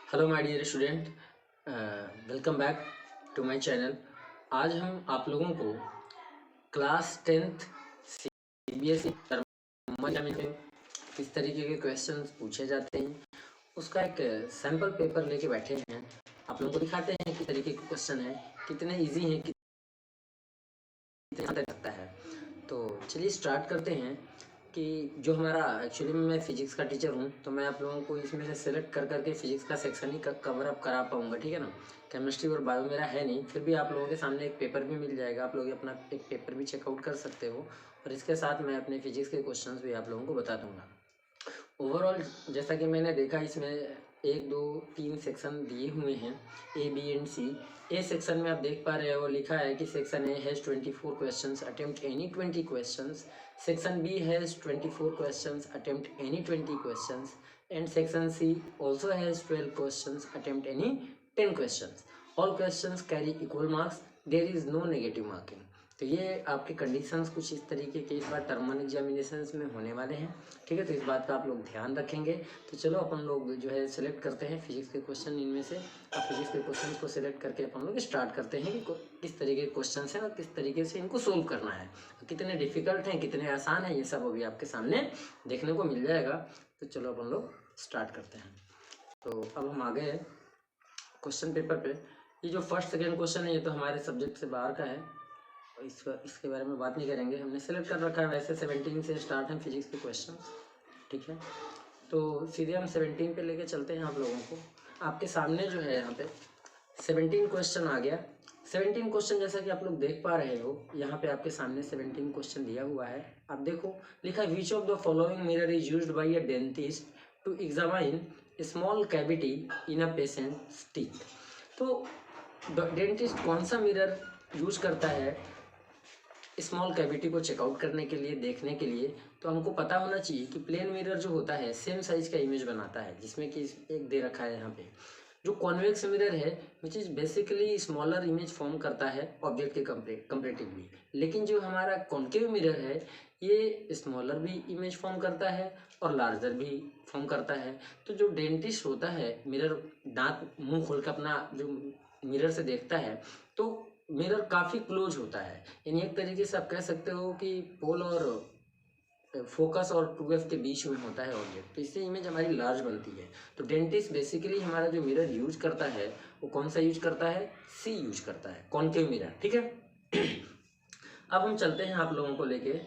Hello my dear student, welcome back to my channel. आज हम आप लोगों को क्लास 10th CBSE में किस तरीके के क्वेश्चंस पूछे जाते हैं उसका एक सैम्पल पेपर लेके बैठे हैं। आप लोगों को दिखाते हैं किस तरीके के क्वेश्चन है, कितने इजी हैं, कितना लगता है। तो चलिए स्टार्ट करते हैं कि जो हमारा एक्चुअली में मैं फिजिक्स का टीचर हूँ, तो मैं आप लोगों को इसमें से सेलेक्ट कर करके फिजिक्स का सेक्शन ही कवर अप करा पाऊँगा, ठीक है ना। केमिस्ट्री और बायो मेरा है नहीं, फिर भी आप लोगों के सामने एक पेपर भी मिल जाएगा, आप लोग अपना एक पेपर भी चेकआउट कर सकते हो और इसके साथ मैं अपने फिजिक्स के क्वेश्चंस भी आप लोगों को बता दूंगा। ओवरऑल जैसा कि मैंने देखा, इसमें 1 2 3 सेक्शन दिए हुए हैं, A B and C। A section में आप देख पा रहे हो, लिखा है कि section A has 24 questions, attempt any 20 questions. Section B has 24 questions, attempt any 20 questions. And section C also has 12 questions, attempt any 10 questions. All questions carry equal marks, there is no negative marking. तो ये आपके conditions कुछ इस तरीके के इस बार term examinations में होने वाले हैं, ठीक है। तो इस बात का आप लोग ध्यान रखेंगे। तो चलो अपन लोग जो है सिलेक्ट करते हैं फिजिक्स के क्वेश्चन, इनमें से अब फिजिक्स के क्वेश्चन को सिलेक्ट करके अपन लोग स्टार्ट करते हैं कि किस तरीके के क्वेश्चन हैं और किस तरीके से इनको सोल्व करना है, कितने डिफिकल्ट हैं, कितने आसान हैं, ये सब अभी आपके सामने देखने को मिल जाएगा। तो चलो अपन लोग स्टार्ट करते हैं। तो अब हम आ गए क्वेश्चन पेपर पे। ये जो फर्स्ट सेकेंड क्वेश्चन है, ये तो हमारे सब्जेक्ट से बाहर का है, इसके बारे में बात नहीं करेंगे, हमने सेलेक्ट कर रखा है। वैसे 17 से स्टार्ट है फिजिक्स के क्वेश्चन, ठीक है। तो सीधे हम 17 पे लेके चलते हैं आप लोगों को। आपके सामने जो है यहाँ पे 17 क्वेश्चन आ गया। 17 क्वेश्चन जैसा कि आप लोग देख पा रहे हो, यहाँ पे आपके सामने 17 क्वेश्चन दिया हुआ है। आप देखो, लिखा है which of the following mirror is used by a dentist to examine small cavity in a patient's teeth. तो डेंटिस्ट कौन सा मिरर यूज करता है स्मॉल कैविटी को चेकआउट करने के लिए, देखने के लिए? तो हमको पता होना चाहिए कि प्लेन मिरर जो होता है सेम साइज का इमेज बनाता है, जिसमें कि एक दे रखा है यहाँ पे। जो कॉन्वेक्स मिरर है which is basically smaller image form करता है ऑब्जेक्ट के कंपेरेटिवली, लेकिन जो हमारा कॉन्केव मिरर है ये स्मॉलर भी इमेज फॉर्म करता है और लार्जर भी फॉर्म करता है। तो जो डेंटिस्ट होता है, मिरर दांत मुंह खोल कर अपना जो मिरर से देखता है, तो मिरर काफ़ी क्लोज होता है। यानी एक तरीके से आप कह सकते हो कि पोल और फोकस और 2F के बीच में होता है ऑब्जेक्ट, तो इससे इमेज हमारी लार्ज बनती है। तो डेंटिस्ट बेसिकली हमारा जो मिरर यूज करता है वो कौन सा यूज करता है? सी यूज करता है, कॉन्केव मिरर, ठीक है। अब हम चलते हैं आप लोगों को लेके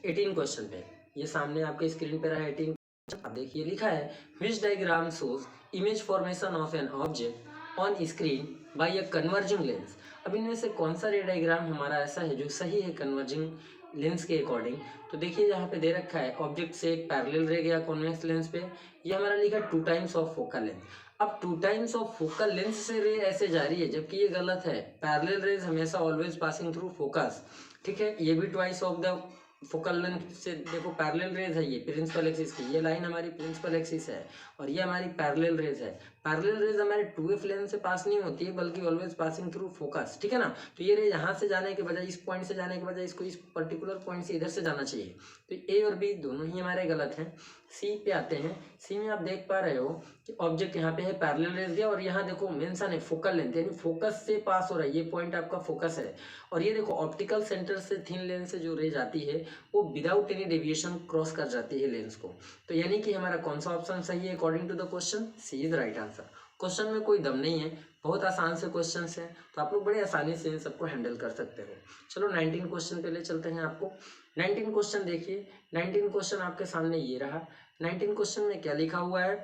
18 क्वेश्चन पे। ये सामने आपके स्क्रीन पे रहा है 18। अब देखिए, लिखा है which diagram shows image formation of an object on screen by a converging lens. अब इनमें से कौन सा रे डायग्राम हमारा ऐसा है जो सही है कन्वर्जिंग लेंस के अकॉर्डिंग? तो देखिए यहाँ पे दे रखा है ऑब्जेक्ट से एक पैरेलल रे गया कॉन्वेक्स लेंस पे, ये हमारा लिखा 2 टाइम्स ऑफ फोकल लेंथ। अब 2 टाइम्स ऑफ फोकल लेंथ से रे ऐसे जा रही है, जबकि ये गलत है। पैरेलल रेज हमेशा ऑलवेज पासिंग थ्रू फोकस, ठीक है। ये भी twice of the focal length से, देखो पैरेलल रेज है ये प्रिंसिपल एक्सिस की, ये लाइन हमारी प्रिंसिपल एक्सिस है और ये हमारी पैरेलल रेज है। पैरेलल रेज हमारे 2F लेंथ से पास नहीं होती है, बल्कि ऑलवेज पासिंग थ्रू फोकस, ठीक है ना। तो ये रे यहाँ से जाने के बजाय, इस पॉइंट से जाने के बजाय इसको इस पर्टिकुलर पॉइंट से इधर से जाना चाहिए। तो ए और बी दोनों ही हमारे गलत हैं। सी पे आते हैं। सी में आप देख पा रहे हो कि ऑब्जेक्ट यहाँ पे है, पैरेलल रेज गया और यहाँ देखो मेंशन है फोकल लेंथ, यानी फोकस से पास हो रहा है, ये पॉइंट आपका फोकस है। और ये देखो ऑप्टिकल सेंटर से थिन लेंस से जो रे जाती है वो विदाउट एनी डेविएशन क्रॉस कर जाती है लेंस को। तो यानी कि हमारा कौन सा ऑप्शन सही है according to the question? C is the right answer. Question में कोई दम नहीं है, बहुत आसान से क्वेश्चन हैं, तो आप लोग बड़े आसानी से इन सबको हैंडल कर सकते हो। चलो 19 क्वेश्चन पे ले चलते हैं आपको। 19 क्वेश्चन देखिए, 19 क्वेश्चन आपके सामने ये रहा। 19 क्वेश्चन में क्या लिखा हुआ है?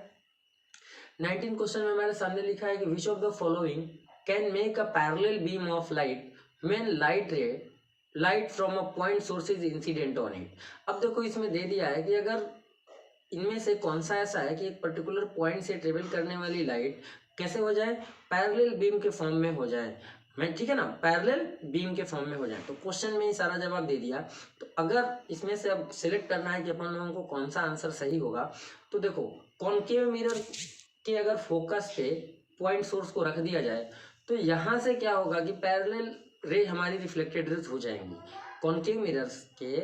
19 क्वेश्चन में हमारे सामने लिखा है कि विच of the following can make a parallel beam of light when light from a point source is incident on it. अब देखो इसमें दे दिया है कि अगर इनमें से कौन सा ऐसा है कि एक पर्टिकुलर पॉइंट से ट्रेवल करने वाली लाइट कैसे हो जाए? पैरेलल बीम के फॉर्म में हो जाए, मैं ठीक है ना, पैरेलल बीम के फॉर्म में हो जाए। तो क्वेश्चन में ही सारा जवाब दे दिया। तो अगर इसमें से अब सिलेक्ट करना है कि अपन लोगों को कौन सा आंसर सही होगा, तो देखो कॉन्केव मिरर के अगर फोकस पे पॉइंट सोर्स को रख दिया जाए तो यहाँ से क्या होगा कि पैरेलल रे हमारी रिफ्लेक्टेड रेज हो जाएंगी। कॉन्केव मिरर्स के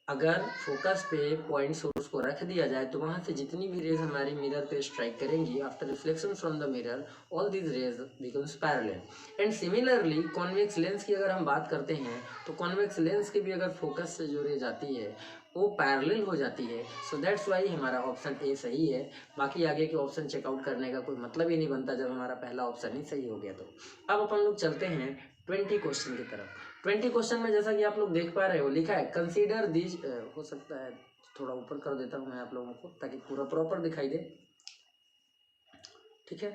अगर फोकस पे पॉइंट सोर्स को रख दिया जाए तो वहाँ से जितनी भी रेज हमारी मिरर पे स्ट्राइक करेंगी, after reflection from the mirror all these raise becomes parallel. And similarly convex lens की अगर हम बात करते हैं तो कॉन्वेक्स लेंस की भी अगर फोकस से जो रेज आती है वो पैरेलल हो जाती है। सो दैट्स वाई हमारा ऑप्शन ए सही है। बाकी आगे के ऑप्शन चेकआउट करने का कोई मतलब ही नहीं बनता जब हमारा पहला ऑप्शन ही सही हो गया तो। अब अपन लोग चलते हैं 20 क्वेश्चन की तरफ। 20 क्वेश्चन में जैसा कि आप लोग देख पा रहे हो लिखा है कंसीडर दीज, हो सकता है थोड़ा ऊपर कर देता हूँ मैं आप लोगों को ताकि पूरा प्रॉपर दिखाई दे, ठीक है,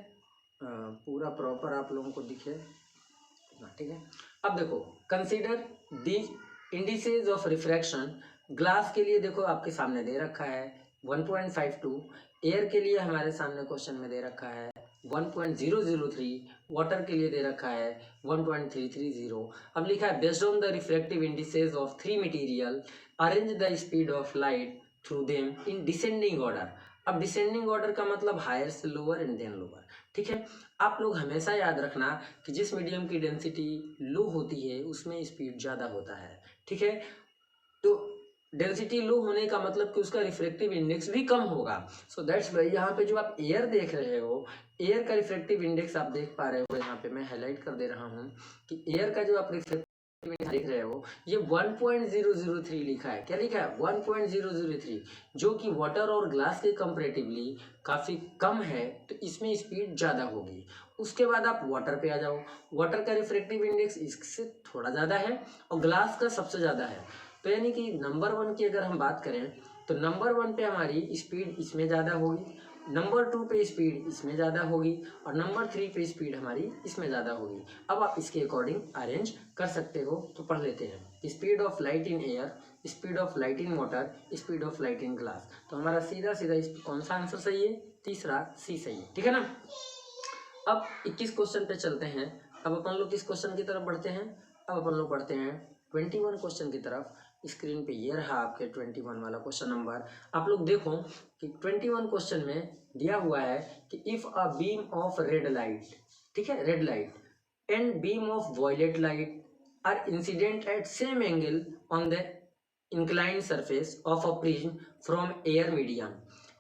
पूरा प्रॉपर आप लोगों को दिखे, ठीक है। अब देखो consider these indices of refraction. Glass के लिए देखो आपके सामने दे रखा है 1.52, एयर के लिए हमारे सामने क्वेश्चन में दे रखा है 1.003, वाटर के लिए दे रखा है 1.330। अब लिखा है based on the refractive indices of 3 material arrange the speed of light through them in descending order. अब डिसेंडिंग ऑर्डर का मतलब हायर से लोअर एंड देन लोअर, ठीक है। आप लोग हमेशा याद रखना कि जिस मीडियम की डेंसिटी लो होती है उसमें स्पीड ज़्यादा होता है, ठीक है। तो डेंसिटी लो होने का मतलब कि उसका रिफ्रैक्टिव इंडेक्स भी कम होगा। सो दैट्स वाई यहाँ पे जो आप एयर देख रहे हो, एयर का रिफ्रैक्टिव इंडेक्स आप देख पा रहे हो, यहाँ पे मैं हाईलाइट कर दे रहा हूँ कि एयर का जो आप रिफ्रैक्टिव देख रहे हो ये 1.003 लिखा है। क्या लिखा है? 1.003, जो कि वाटर और ग्लास के कंपैरेटिवली काफ़ी कम है, तो इसमें स्पीड ज़्यादा होगी। उसके बाद आप वाटर पे आ जाओ, वाटर का रिफ्रैक्टिव इंडेक्स इससे थोड़ा ज़्यादा है और ग्लास का सबसे ज़्यादा है। तो यानी कि नंबर 1 की अगर हम बात करें तो नंबर 1 पे हमारी स्पीड इसमें ज़्यादा होगी, नंबर 2 पे स्पीड इसमें ज़्यादा होगी और नंबर 3 पे स्पीड हमारी इसमें ज़्यादा होगी। अब आप इसके अकॉर्डिंग अरेंज कर सकते हो, तो पढ़ लेते हैं। Speed of light in air, speed of light in water, speed of light in glass. तो हमारा सीधा सीधा कौन सा आंसर सही है? तीसरा सी सही है, ठीक है ना। अब 21 क्वेश्चन पे चलते हैं। अब अपन लोग किस क्वेश्चन की तरफ बढ़ते हैं? अब अपन लोग बढ़ते हैं 21 क्वेश्चन की तरफ। स्क्रीन पे ये रहा आपके 21 वाला क्वेश्चन नंबर। आप लोग देखो कि 21 क्वेश्चन में दिया हुआ है कि if a beam of red light, ठीक है, red light and beam of violet light are incident at same angle on the inclined surface of a prism from air medium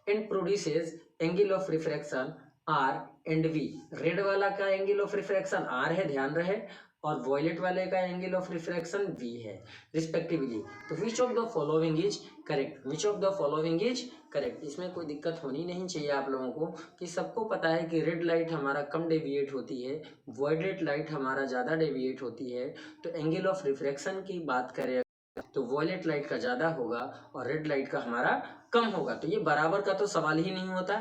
and produces angle of refraction R and V। Red वाला का angle of refraction R है, ध्यान रहे, और violet वाले का angle of refraction V है respectively. तो विच of the following is correct? Which of the following is correct? इसमें कोई दिक्कत होनी नहीं चाहिए आप लोगों को कि सबको पता है कि रेड लाइट हमारा कम डेविएट होती है, वॉयलेट लाइट हमारा ज़्यादा डेविएट होती है। तो एंगल ऑफ रिफ्रैक्शन की बात करें तो वॉयलेट लाइट का ज़्यादा होगा और रेड लाइट का हमारा कम होगा। तो ये बराबर का तो सवाल ही नहीं होता।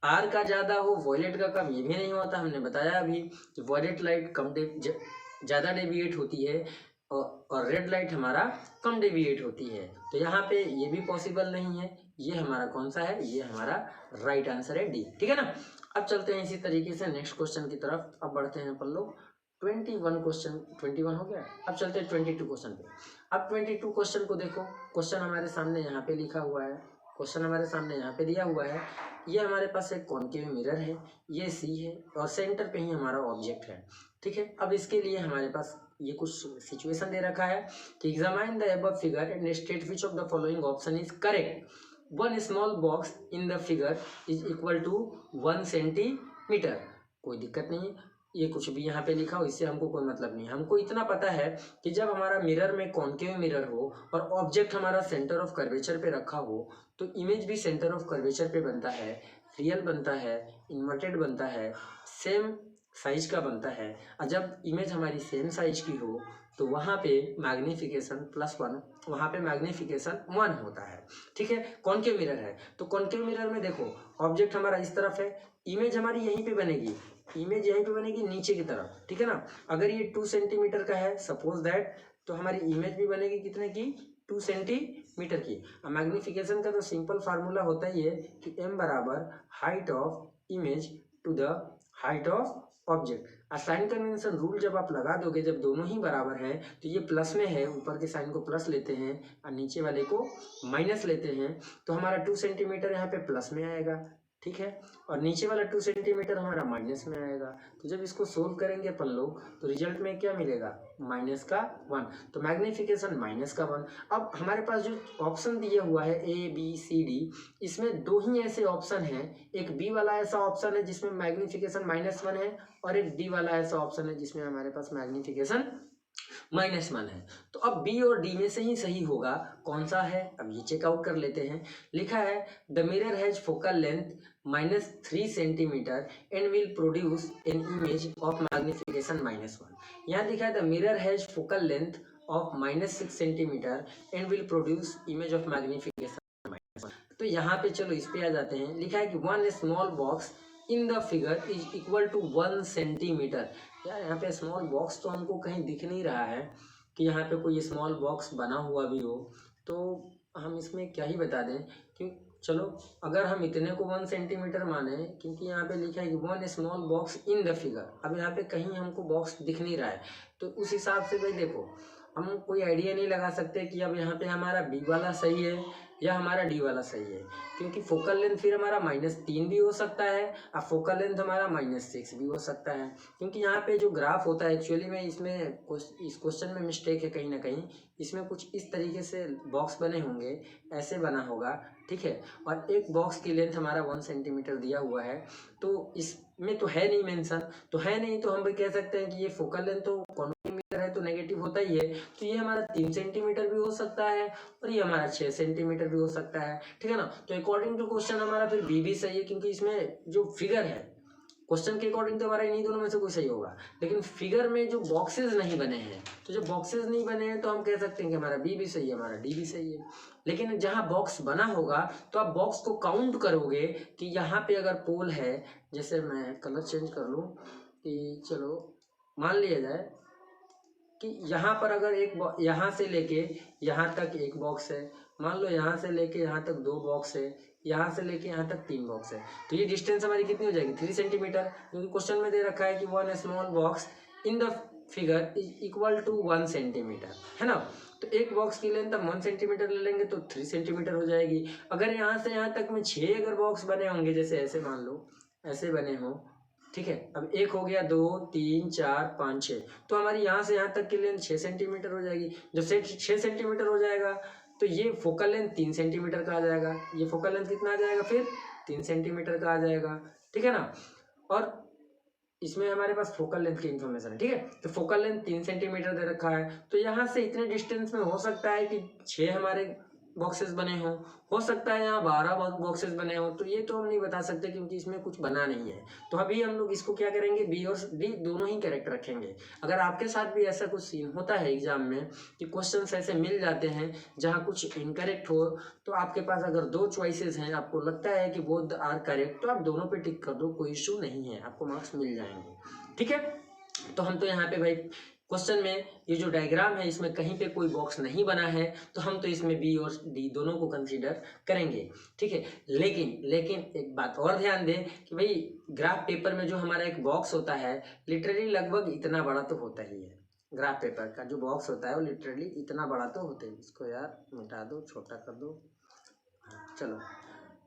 आर का ज़्यादा हो वॉयलेट का कम, ये भी नहीं होता। हमने बताया अभी कि वॉयलेट लाइट कम ज़्यादा डेविएट होती है और रेड लाइट हमारा कम डेविएट होती है। तो यहाँ पे ये भी पॉसिबल नहीं है। ये हमारा कौन सा है? ये हमारा राइट आंसर है डी, ठीक है ना। अब चलते हैं इसी तरीके से नेक्स्ट क्वेश्चन की तरफ। अब बढ़ते हैं अपन लोग 21 क्वेश्चन, 21 हो गया। अब चलते हैं 22 क्वेश्चन पे। अब 22 क्वेश्चन को देखो, क्वेश्चन हमारे सामने यहाँ पे लिखा हुआ है, क्वेश्चन हमारे सामने यहाँ पे दिया हुआ है। ये हमारे पास एक कॉनकेव मिरर है, ये सी है और सेंटर पे ही हमारा ऑब्जेक्ट है, ठीक है। अब इसके लिए हमारे पास ये कुछ सिचुएशन दे रखा है कि examine the above figure and state which of the following option is correct. One small box in the figure is equal to 1 centimetre. कोई दिक्कत नहीं है, ये कुछ भी यहाँ पे लिखा हो इससे हमको कोई मतलब नहीं। हमको इतना पता है कि जब हमारा मिरर में कॉनकेव मिरर हो और ऑब्जेक्ट हमारा सेंटर ऑफ कर्वेचर पे रखा हो तो इमेज भी सेंटर ऑफ कर्वेचर पे बनता है, रियल बनता है, इन्वर्टेड बनता है, सेम साइज का बनता है। और जब इमेज हमारी सेम साइज की हो तो वहाँ पे मैग्नीफिकेशन +1, वहाँ पे मैग्नीफिकेशन 1 होता है, ठीक है। कॉनकेव मिरर है तो कॉनकेव मिरर में देखो ऑब्जेक्ट हमारा इस तरफ है, इमेज हमारी यहीं पे बनेगी, इमेज यहीं पे बनेगी नीचे की तरफ, ठीक है ना। अगर ये 2 सेंटीमीटर का है सपोज दैट, तो हमारी इमेज भी बनेगी कितने की? 2 सेंटीमीटर की। मैग्नीफिकेशन का तो सिंपल फार्मूला होता ही है कि m बराबर height of image to the height of object. Sign convention rule जब आप लगा दोगे, जब दोनों ही बराबर हैं तो ये प्लस में है, ऊपर के साइन को प्लस लेते हैं और नीचे वाले को माइनस लेते हैं, तो हमारा 2 सेंटीमीटर यहाँ पे प्लस में आएगा, ठीक है। और नीचे वाला 2 सेंटीमीटर हमारा माइनस में आएगा। तो जब इसको सोल्व करेंगे अपन लोग तो रिजल्ट में क्या मिलेगा, माइनस का 1, तो मैग्निफिकेशन माइनस का 1। अब हमारे पास जो ऑप्शन दिया हुआ है ABCD, इसमें 2 ही ऐसे ऑप्शन हैं, एक बी वाला ऐसा ऑप्शन है जिसमें मैग्निफिकेशन -1 है, और एक डी वाला ऐसा ऑप्शन है जिसमें हमारे पास मैग्निफिकेशन -1 है। तो अब बी और डी में से ही सही होगा, कौन सा है अब ये चेकआउट कर लेते हैं। लिखा है the mirror has focal length -3 centimetre and will produce an image of magnification -1। यहाँ लिखा है the mirror has focal length of -6 centimetre and will produce image of magnification -1। तो यहाँ पे चलो इस पे आ जाते हैं। लिखा है कि 1 small box in the figure is equal to 1 centimetre. यार यहाँ पे स्मॉल बॉक्स तो हमको कहीं दिख नहीं रहा है कि यहाँ पे कोई स्मॉल बॉक्स बना हुआ भी हो, तो हम इसमें क्या ही बता दें कि चलो अगर हम इतने को 1 सेंटीमीटर माने, क्योंकि यहाँ पे लिखा है कि 1 small box in the figure. अब यहाँ पे कहीं हमको बॉक्स दिख नहीं रहा है, तो उस हिसाब से भाई देखो हम कोई आइडिया नहीं लगा सकते कि अब यहाँ पे हमारा बी वाला सही है या हमारा डी वाला सही है, क्योंकि फोकल लेंथ फिर हमारा -3 भी हो सकता है और फोकल लेंथ हमारा -6 भी हो सकता है। क्योंकि यहाँ पे जो ग्राफ होता है एक्चुअली में इसमें इस क्वेश्चन में मिस्टेक है कहीं ना कहीं, इसमें कुछ इस तरीके से बॉक्स बने होंगे, ऐसे बना होगा, ठीक है। और एक बॉक्स की लेंथ हमारा 1 सेंटीमीटर दिया हुआ है, तो इसमें तो है नहीं मेंशन, तो है नहीं, तो हम भी कह सकते हैं कि ये फोकल लेंथ तो कॉन्वेक्स है तो नेगेटिव होता ही है, तो ये हमारा 3 सेंटीमीटर भी हो सकता है और ये हमारा 6 सेंटीमीटर भी हो सकता है, ठीक है ना। तो अकॉर्डिंग टू क्वेश्चन हमारा फिर बी भी सही है, क्योंकि इसमें जो फिगर है क्वेश्चन के अकॉर्डिंग तो हमारा इन्हीं दोनों में से कोई सही होगा, लेकिन फिगर में जो बॉक्सेस नहीं बने हैं, तो जब बॉक्सेस नहीं बने हैं तो हम कह सकते हैं कि हमारा बी भी सही है, हमारा डी भी सही है। लेकिन जहाँ बॉक्स बना होगा तो आप बॉक्स को काउंट करोगे कि यहाँ पे अगर पोल है, जैसे मैं कलर चेंज कर लूँ कि चलो मान लिया जाए कि यहाँ पर अगर यहाँ से लेके यहाँ तक एक बॉक्स है, मान लो यहाँ से लेके यहाँ तक 2 बॉक्स है, यहाँ से लेके यहाँ तक 3 बॉक्स है, तो ये डिस्टेंस हमारी कितनी हो जाएगी 3 सेंटीमीटर, क्योंकि क्वेश्चन में दे रखा है कि 1 small box in the figure is equal to 1 centimetre, है ना। तो एक बॉक्स की लेंथ हम 1 सेंटीमीटर ले लेंगे तो 3 सेंटीमीटर हो जाएगी। अगर यहाँ से यहाँ तक में 6 अगर बॉक्स बने होंगे, जैसे ऐसे मान लो ऐसे बने हों, ठीक है। अब एक हो गया, 2 3 4 5 6, तो हमारी यहाँ से यहाँ तक की लेंथ 6 सेंटीमीटर हो जाएगी। जब 6 सेंटीमीटर हो जाएगा तो ये फोकल लेंथ 3 सेंटीमीटर का आ जाएगा, ये फोकल लेंथ कितना आ जाएगा फिर 3 सेंटीमीटर का आ जाएगा, ठीक है ना। और इसमें हमारे पास फोकल लेंथ की इन्फॉर्मेशन है, ठीक है। तो फोकल लेंथ 3 सेंटीमीटर दे रखा है, तो यहाँ से इतने डिस्टेंस में हो सकता है कि 6 हमारे बॉक्सेस बने हों, हो सकता है यहाँ 12 बॉक्सेस बने हों, तो ये तो हम नहीं बता सकते क्योंकि इसमें कुछ बना नहीं है। तो अभी हम लोग इसको क्या करेंगे, बी और डी दोनों ही करेक्ट रखेंगे। अगर आपके साथ भी ऐसा कुछ सीन होता है एग्जाम में कि क्वेश्चन ऐसे मिल जाते हैं जहाँ कुछ इनकरेक्ट हो, तो आपके पास अगर 2 चॉइसेस हैं, आपको लगता है कि बोथ आर करेक्ट, तो आप दोनों पे टिक कर दो, कोई इशू नहीं है, आपको मार्क्स मिल जाएंगे, ठीक है। तो हम तो यहाँ पे भाई क्वेश्चन में ये जो डायग्राम है इसमें कहीं पे कोई बॉक्स नहीं बना है, तो हम तो इसमें बी और डी दोनों को कंसीडर करेंगे, ठीक है। लेकिन एक बात और ध्यान दें कि भाई ग्राफ पेपर में जो हमारा एक बॉक्स होता है लिटरली लगभग इतना बड़ा तो होता ही है। ग्राफ पेपर का जो बॉक्स होता है वो लिटरली इतना बड़ा तो होता है। इसको यार मिटा दो, छोटा कर दो, हाँ चलो।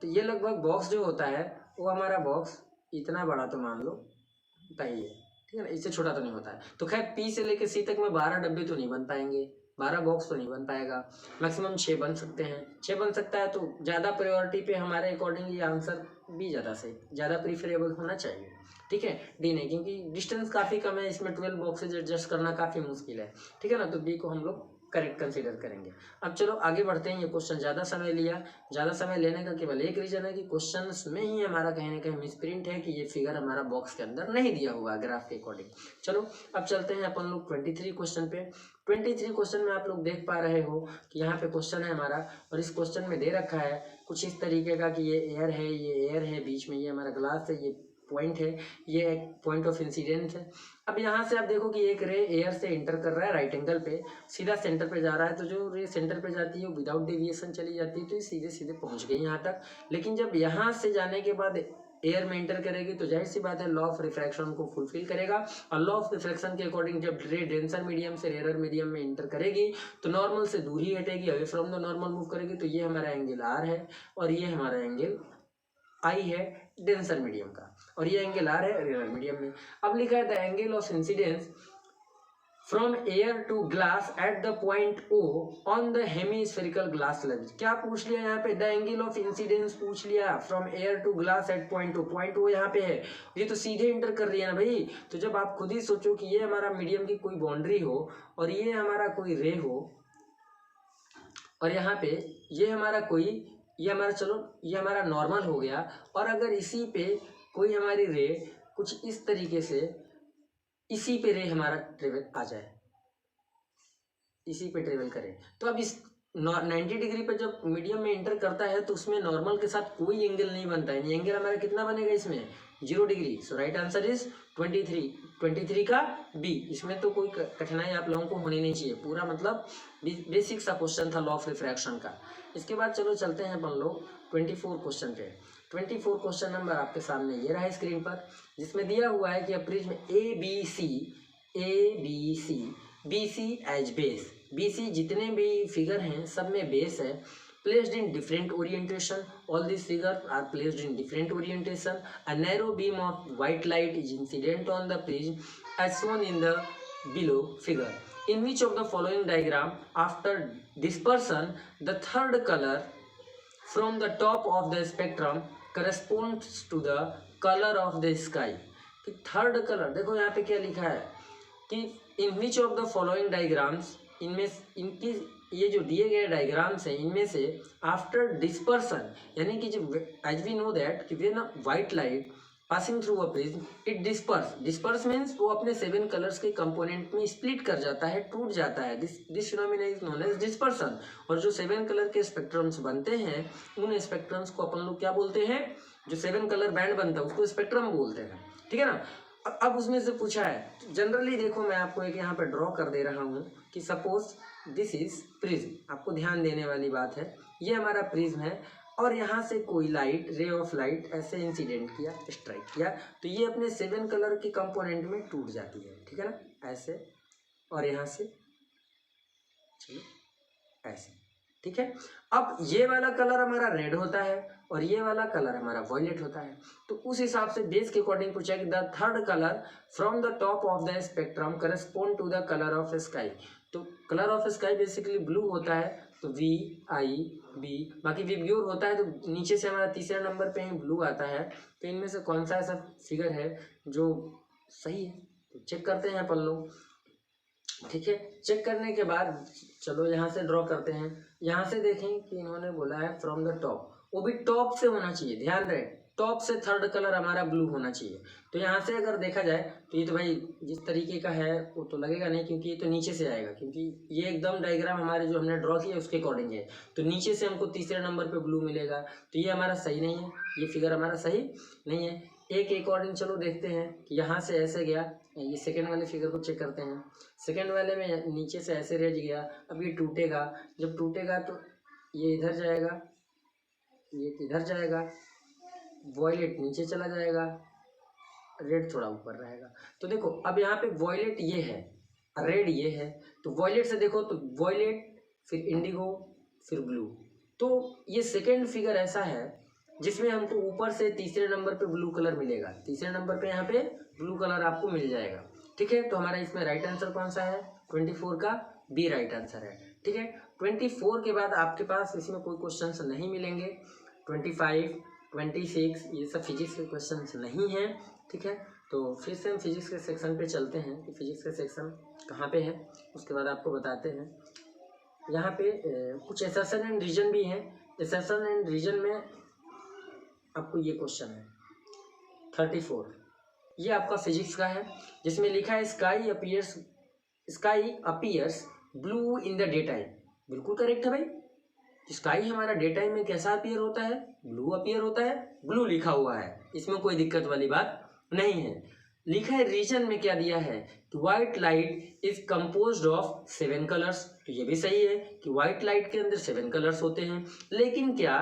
तो ये लगभग बॉक्स जो होता है वो हमारा बॉक्स इतना बड़ा तो मान लो होता ही है, ठीक है ना, इससे छोटा तो नहीं होता है। तो खैर पी से लेके सी तक में 12 डब्बे तो नहीं बन पाएंगे, 12 बॉक्स तो नहीं बन पाएगा, मैक्सिमम 6 बन सकते हैं। 6 बन सकता है तो ज़्यादा प्रायोरिटी पे हमारे अकॉर्डिंग ये आंसर बी ज़्यादा प्रीफरेबल होना चाहिए, ठीक है, डी नहीं, क्योंकि डिस्टेंस काफ़ी कम है, इसमें 12 बॉक्सेज एडजस्ट करना काफ़ी मुश्किल है, ठीक है ना। तो बी को हम लोग करेक्ट कंसीडर करेंगे। अब चलो आगे बढ़ते हैं। ये क्वेश्चन ज़्यादा समय लिया, ज़्यादा समय लेने का केवल एक रीज़न है कि क्वेश्चन में ही हमारा कहीं ना कहीं मिसप्रिंट है कि ये फिगर हमारा बॉक्स के अंदर नहीं दिया हुआ ग्राफ के अकॉर्डिंग। चलो अब चलते हैं अपन लोग 23 क्वेश्चन पे। 23 क्वेश्चन में आप लोग देख पा रहे हो कि यहाँ पे क्वेश्चन है हमारा, और इस क्वेश्चन में दे रखा है कुछ इस तरीके का कि ये एयर है, ये एयर है, बीच में ये हमारा ग्लास है, ये पॉइंट है, ये एक पॉइंट ऑफ इंसिडेंस है। अब यहाँ से आप देखो कि एक रे एयर से इंटर कर रहा है राइट एंगल पे, सीधा सेंटर पे जा रहा है, तो जो रे सेंटर पे जाती है वो विदाउट डेविएशन चली जाती है, तो ये सीधे सीधे पहुँच गई यहाँ तक। लेकिन जब यहाँ से जाने के बाद एयर में इंटर करेगी तो जाहिर सी बात है लॉ ऑफ रिफ्रैक्शन को फुलफिल करेगा, और लॉ ऑफ रिफ्रैक्शन के अकॉर्डिंग जब रे डेंसर मीडियम से रेयर मीडियम में इंटर करेगी तो नॉर्मल से दूर ही हटेगी, away from the normal move करेगी। तो ये हमारा एंगल आर है और ये हमारा एंगल आई है, डेंसर मीडियम का, और ये एंगल आर है रेयर मीडियम में। अब लिखा है the angle of incidence from air to glass at the point O on the hemispherical glass lens. क्या पूछ लिया यहाँ पे, द एंगल ऑफ इंसिडेंस पूछ लिया from air to glass at point O यहाँ पे है, ये तो सीधे इंटर कर रही है ना भाई। तो जब आप खुद ही सोचो कि ये हमारा मीडियम की कोई बाउंड्री हो और ये हमारा कोई रे हो, और यहाँ पे ये हमारा कोई, ये हमारा, चलो ये हमारा नॉर्मल हो गया, और अगर इसी पे कोई हमारी रे कुछ इस तरीके से इसी पे रे हमारा ट्रेवल आ जाए, इसी पे ट्रेवल करे, तो अब इस 90 डिग्री पे जब मीडियम में एंटर करता है तो उसमें नॉर्मल के साथ कोई एंगल नहीं बनता है। एंगल हमारा कितना बनेगा इसमें, 0 degree. So right answer is 23 का बी। इसमें तो कोई कठिनाई आप लोगों को होनी नहीं चाहिए, पूरा मतलब बेसिक सा क्वेश्चन था लॉ ऑफ रिफ्रैक्शन का। इसके बाद चलो चलते हैं अपन लोग 24 क्वेश्चन पे। 24 क्वेश्चन नंबर आपके सामने ये रहा है स्क्रीन पर, जिसमें दिया हुआ है कि prism A B C BC as base, BC जितने भी फिगर हैं सब में बेस है, placed in different orientation, all these figures are placed in different orientation, a narrow beam of white light is incident on the prism as shown in the below figure. In which of the following diagram after dispersion the third color from the top of the spectrum corresponds to the color of the sky? कि third colour, देखो यहाँ पे क्या लिखा है कि in which of the following diagrams, इनमें इनकी ये जो दिए गए डायग्राम्स हैं इनमें से आफ्टर डिस्पर्सन, यानी कि जब एज वी नो दैट कि when white light passing through a prism it disperse means वो अपने 7 कलर्स के कंपोनेंट में स्प्लिट कर जाता है, टूट जाता है। This phenomena is known as dispersion. और जो 7 कलर के स्पेक्ट्रम्स बनते हैं उन स्पेक्ट्रम्स को अपन लोग क्या बोलते हैं, जो 7 कलर बैंड बनता है उसको स्पेक्ट्रम बोलते हैं, ठीक है ना। अब उसमें से पूछा है जनरली, देखो मैं आपको एक यहाँ पे ड्रॉ कर दे रहा हूँ कि सपोज दिस इज प्रिज्म। आपको ध्यान देने वाली बात है, ये हमारा प्रिज्म है और यहाँ से कोई लाइट, रे ऑफ लाइट ऐसे इंसिडेंट किया, स्ट्राइक किया, तो ये अपने 7 कलर के कंपोनेंट में टूट जाती है, ठीक है ना, ऐसे, और यहाँ से चलो ऐसे, ठीक है। अब ये वाला कलर हमारा रेड होता है और ये वाला कलर हमारा वॉयलेट होता है, तो उस हिसाब से बेस के अकॉर्डिंग पूछा कि the third colour from the top of the spectrum correspond to the colour of sky. तो colour of sky basically blue होता है, तो VIB, बाकी विब्यूर होता है, तो नीचे से हमारा तीसरे नंबर पे ही ब्लू आता है। तो इनमें से कौन सा ऐसा फिगर है जो सही है, तो चेक करते हैं अपन लोग, ठीक है। चेक करने के बाद चलो यहाँ से ड्रॉ करते हैं। यहाँ से देखें कि इन्होंने बोला है फ्रॉम द टॉप, वो भी टॉप से होना चाहिए, ध्यान रहे टॉप से थर्ड कलर हमारा ब्लू होना चाहिए। तो यहाँ से अगर देखा जाए तो ये तो भाई जिस तरीके का है वो तो लगेगा नहीं, क्योंकि ये तो नीचे से आएगा, क्योंकि ये एकदम डायग्राम हमारे जो हमने ड्रॉ किया उसके अकॉर्डिंग है, तो नीचे से हमको तीसरे नंबर पे ब्लू मिलेगा, तो ये हमारा सही नहीं है, ये फिगर हमारा सही नहीं है। एक अकॉर्डिंग चलो देखते हैं कि यहाँ से ऐसे गया, ये सेकेंड वाले फिगर को चेक करते हैं। सेकेंड वाले में नीचे से ऐसे रह गया, अब ये टूटेगा, जब टूटेगा तो ये इधर जाएगा, ये इधर जाएगा, वॉयलेट नीचे चला जाएगा, रेड थोड़ा ऊपर रहेगा। तो देखो अब यहाँ पे वॉयलेट ये है, रेड ये है, तो वॉयलेट से देखो तो वॉयलेट, फिर इंडिगो, फिर ब्लू। तो ये सेकेंड फिगर ऐसा है जिसमें हमको ऊपर से तीसरे नंबर पे ब्लू कलर मिलेगा, तीसरे नंबर पे यहाँ पे ब्लू कलर आपको मिल जाएगा, ठीक है। तो हमारा इसमें राइट आंसर कौन सा है, 24 का बी राइट आंसर है, ठीक है। 24 के बाद आपके पास इसमें कोई क्वेश्चन नहीं मिलेंगे, 25, 26 ये सब फिजिक्स के क्वेश्चन नहीं हैं, ठीक है। तो फिर से हम फिजिक्स के सेक्शन पे चलते हैं कि फिजिक्स का सेक्शन कहाँ पे है, उसके बाद आपको बताते हैं। यहाँ पे कुछ एसर्शन एंड रीजन भी हैं। एसर्शन एंड रीजन में आपको ये क्वेश्चन है 34, ये आपका फिजिक्स का है, जिसमें लिखा है sky appears blue in the day time. बिल्कुल करेक्ट है भाई, स्काई हमारा डे टाइम में कैसा अपीयर होता है, ब्लू अपीयर होता है, ब्लू लिखा हुआ है, इसमें कोई दिक्कत वाली बात नहीं है। लिखा है रीजन में क्या दिया है कि white light is composed of 7 colours, तो ये भी सही है कि व्हाइट लाइट के अंदर 7 कलर्स होते हैं, लेकिन क्या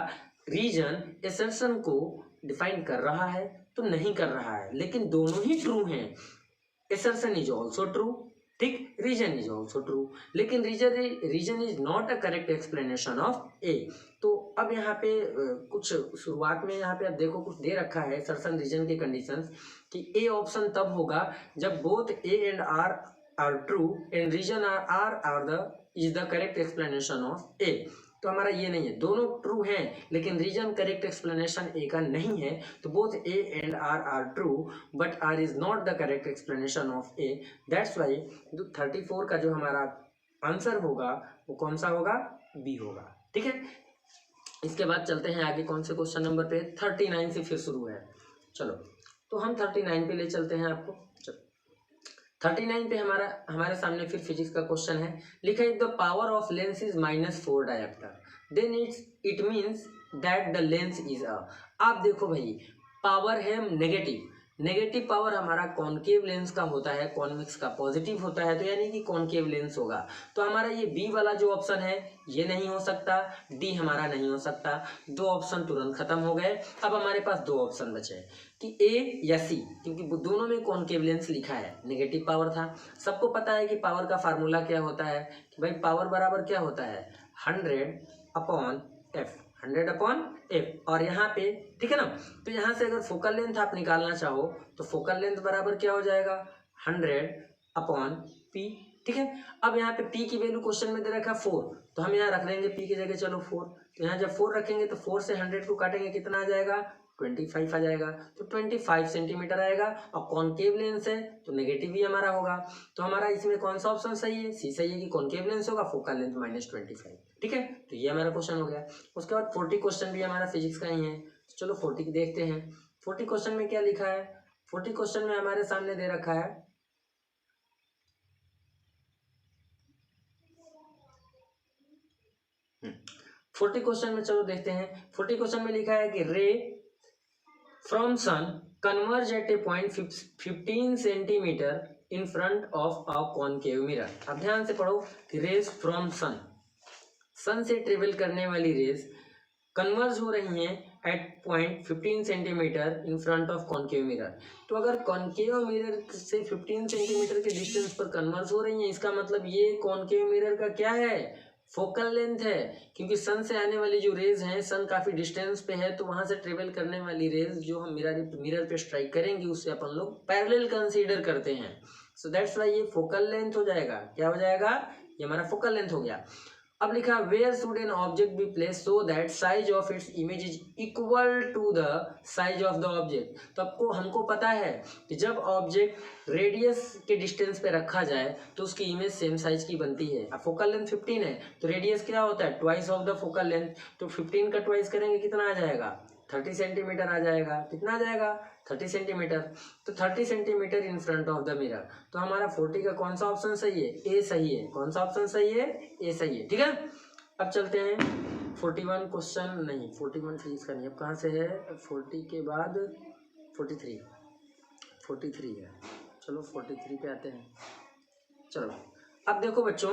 रीजन एसर्शन को डिफाइन कर रहा है, तो नहीं कर रहा है, लेकिन दोनों ही ट्रू हैं, एसर्शन इज ऑल्सो ट्रू, ठीक, रीजन इज ऑल्सो ट्रू, लेकिन reason is not a correct explanation of A. तो अब यहाँ पे कुछ शुरुआत में यहाँ पे आप देखो कुछ दे रखा है सर्टन रीजन की कंडीशंस कि ए ऑप्शन तब होगा जब both A and R are true and reason are the is the correct explanation of A. तो हमारा ये नहीं है, दोनों ट्रू हैं लेकिन रीजन करेक्ट एक्सप्लेनेशन ए का नहीं है, तो both A and R are true but R is not the correct explanation of A. That's why 34 का जो हमारा आंसर होगा वो कौन सा होगा, बी होगा। ठीक है, इसके बाद चलते हैं आगे कौन से क्वेश्चन नंबर पे, 39 से फिर शुरू है। चलो तो हम 39 पे ले चलते हैं आपको। 39 पे हमारे सामने फिर फिजिक्स का क्वेश्चन है। लिखा है the power of lens is -4 dioptre then it means that the lens is a. आप देखो भाई, पावर है नेगेटिव पावर हमारा कॉनकेव लेंस का होता है, कॉन्वेक्स का पॉजिटिव होता है, तो यानी कि कॉनकेव लेंस होगा। तो हमारा ये बी वाला जो ऑप्शन है ये नहीं हो सकता, डी हमारा नहीं हो सकता, दो ऑप्शन तुरंत खत्म हो गए। अब हमारे पास दो ऑप्शन बचे कि ए या सी, क्योंकि दोनों में कॉनकेव लेंस लिखा है, नेगेटिव पावर था। सबको पता है कि पावर का फार्मूला क्या होता है कि भाई पावर बराबर क्या होता है 100/f, 100/f। और यहाँ पे ठीक है ना, तो यहाँ से अगर फोकल लेंथ आप निकालना चाहो तो फोकल लेंथ बराबर क्या हो जाएगा 100/p। ठीक है, अब यहाँ पे p की वैल्यू क्वेश्चन में दे रखा है 4, तो हम यहाँ रख लेंगे p की जगह चलो 4। तो यहाँ जब 4 रखेंगे तो 4 से 100 को काटेंगे कितना आ जाएगा 25 आ जाएगा, तो 25 सेंटीमीटर आएगा। और कॉनकेव लेंस है तो नेगेटिव ही हमारा होगा। तो हमारा इसमें कौन सा ऑप्शन सही है, सी सही है कि कॉनकेव लेंस होगा, फोकल लेंथ -25। ठीक है, तो ये हमारा क्वेश्चन हो गया। उसके बाद 40 क्वेश्चन भी हमारा फिजिक्स का ही है, तो चलो 40 की देखते हैं। 40 क्वेश्चन में क्या लिखा है, 40 क्वेश्चन में हमारे सामने दे रखा है 40 क्वेश्चन में, चलो देखते हैं। 40 क्वेश्चन में लिखा है कि ray from sun converge at a point 15 centimetre in front of a concave mirror. अब ध्यान से पढ़ो कि रेज फ्रॉम सन से ट्रेवल करने वाली रेज कन्वर्ज हो रही हैं at point 15 centimetre in front of concave mirror. तो अगर कॉनकेव मिरर से 15 सेंटीमीटर के डिस्टेंस पर कन्वर्ज हो रही हैं, इसका मतलब ये कॉनकेव मिरर का क्या है, फोकल लेंथ है। क्योंकि सन से आने वाली जो रेज हैं, सन काफी डिस्टेंस पे है, तो वहां से ट्रेवल करने वाली रेज जो हम मिरर पे स्ट्राइक करेंगी उससे अपन लोग पैरेलल कंसीडर करते हैं। सो दैट्स व्हाई ये फोकल लेंथ हो जाएगा। क्या हो जाएगा, ये हमारा फोकल लेंथ हो गया। अब लिखा where should an object be place so that size of its image is equal to the size of the object. तो आपको हमको पता है कि जब ऑब्जेक्ट रेडियस के डिस्टेंस पे रखा जाए तो उसकी इमेज सेम साइज की बनती है। अब फोकल लेंथ 15 है तो रेडियस क्या होता है twice of the focal length, तो 15 का ट्वाइस करेंगे कितना आ जाएगा 30 सेंटीमीटर आ जाएगा। कितना आ जाएगा 30 सेंटीमीटर। तो 30 centimetre in front of the mirror. तो हमारा 40 का कौन सा ऑप्शन सही है, ए सही है। कौन सा ऑप्शन सही है, ए सही है। ठीक है, अब चलते हैं 41 क्वेश्चन, नहीं 41 फिजिक्स का नहीं, अब कहाँ से है 40 के बाद 43 है। चलो 43 पे आते हैं। चलो अब देखो बच्चों,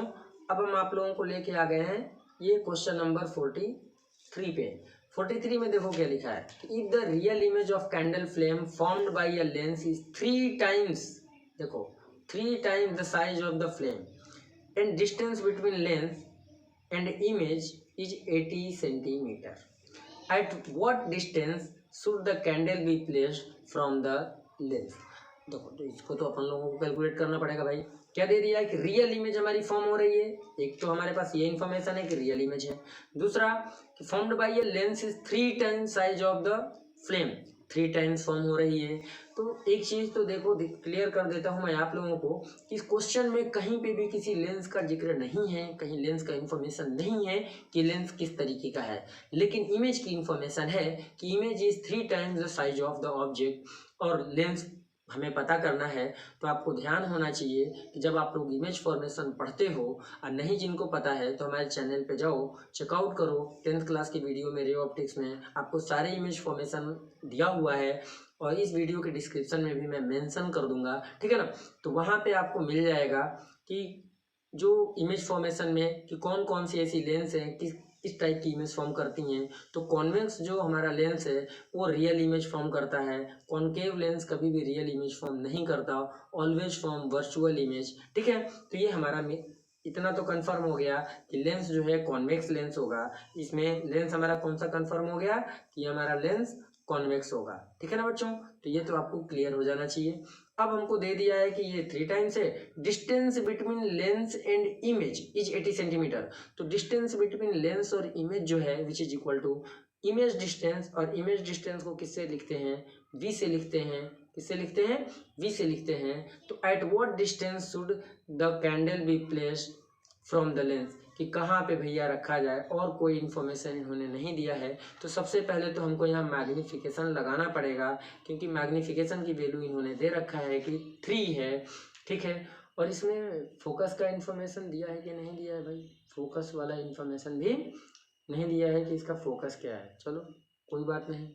अब हम आप लोगों को लेके आ गए हैं ये क्वेश्चन नंबर 43 पे। 43 में देखो क्या लिखा है, if the real image of candle flame formed by a lens is 3 times, देखो 3 times the size of the flame and distance between lens and image is 80 centimetre, at what distance should the candle be placed from the lens. देखो तो इसको तो अपन लोगों को calculate करना पड़ेगा भाई। क्या दे दिया है कि रियल इमेज हमारी फॉर्म हो रही है, एक तो हमारे पास ये इन्फॉर्मेशन है कि रियल इमेज है, दूसरा कि formed by a lens is 3 times size of the flame, 3 times form हो रही है। तो एक चीज तो देखो क्लियर कर देता हूं मैं आप लोगों को कि इस क्वेश्चन में कहीं पे भी किसी लेंस का जिक्र नहीं है, कहीं लेंस का इन्फॉर्मेशन नहीं है कि लेंस किस तरीके का है, लेकिन इमेज की इन्फॉर्मेशन है कि image is 3 times the size of the object और लेंस हमें पता करना है। तो आपको ध्यान होना चाहिए कि जब आप लोग इमेज फॉर्मेशन पढ़ते हो और नहीं जिनको पता है तो हमारे चैनल पे जाओ, चेकआउट करो 10th क्लास की वीडियो में रे ऑप्टिक्स में आपको सारे इमेज फॉर्मेशन दिया हुआ है और इस वीडियो के डिस्क्रिप्शन में भी मैं मेंशन कर दूंगा, ठीक है ना। तो वहाँ पे आपको मिल जाएगा कि जो इमेज फॉर्मेशन में कि कौन कौन सी ऐसी लेंस है, इस टाइप की इमेज फॉर्म करती हैं। तो कॉन्वेक्स जो हमारा लेंस है वो रियल इमेज फॉर्म करता है, कॉन्केव लेंस कभी भी रियल इमेज फॉर्म नहीं करता, ऑलवेज फॉर्म वर्चुअल इमेज। ठीक है, तो ये हमारा इतना तो कंफर्म हो गया कि लेंस जो है कॉन्वेक्स लेंस होगा। इसमें लेंस हमारा कौन सा कंफर्म हो गया कि हमारा लेंस कॉन्वेक्स होगा। ठीक है ना बच्चों, तो ये तो आपको क्लियर हो जाना चाहिए। अब हमको दे दिया है कि ये 3 टाइम्स है, distance between lens and image is 80 centimetre. तो डिस्टेंस बिटवीन लेंस और इमेज जो है which is equal to image distance, और इमेज डिस्टेंस को किससे लिखते हैं, v से लिखते हैं। किससे लिखते हैं, v से लिखते हैं। तो at what distance should the candle be placed from the lens, कि कहाँ पे भैया रखा जाए, और कोई इन्फॉर्मेशन इन्होंने नहीं दिया है। तो सबसे पहले तो हमको यहाँ मैग्नीफिकेशन लगाना पड़ेगा, क्योंकि मैग्नीफिकेशन की वैल्यू इन्होंने दे रखा है कि 3 है। ठीक है, और इसमें फोकस का इन्फॉर्मेशन दिया है कि नहीं दिया है भाई, फोकस वाला इन्फॉर्मेशन भी नहीं दिया है कि इसका फोकस क्या है। चलो कोई बात नहीं,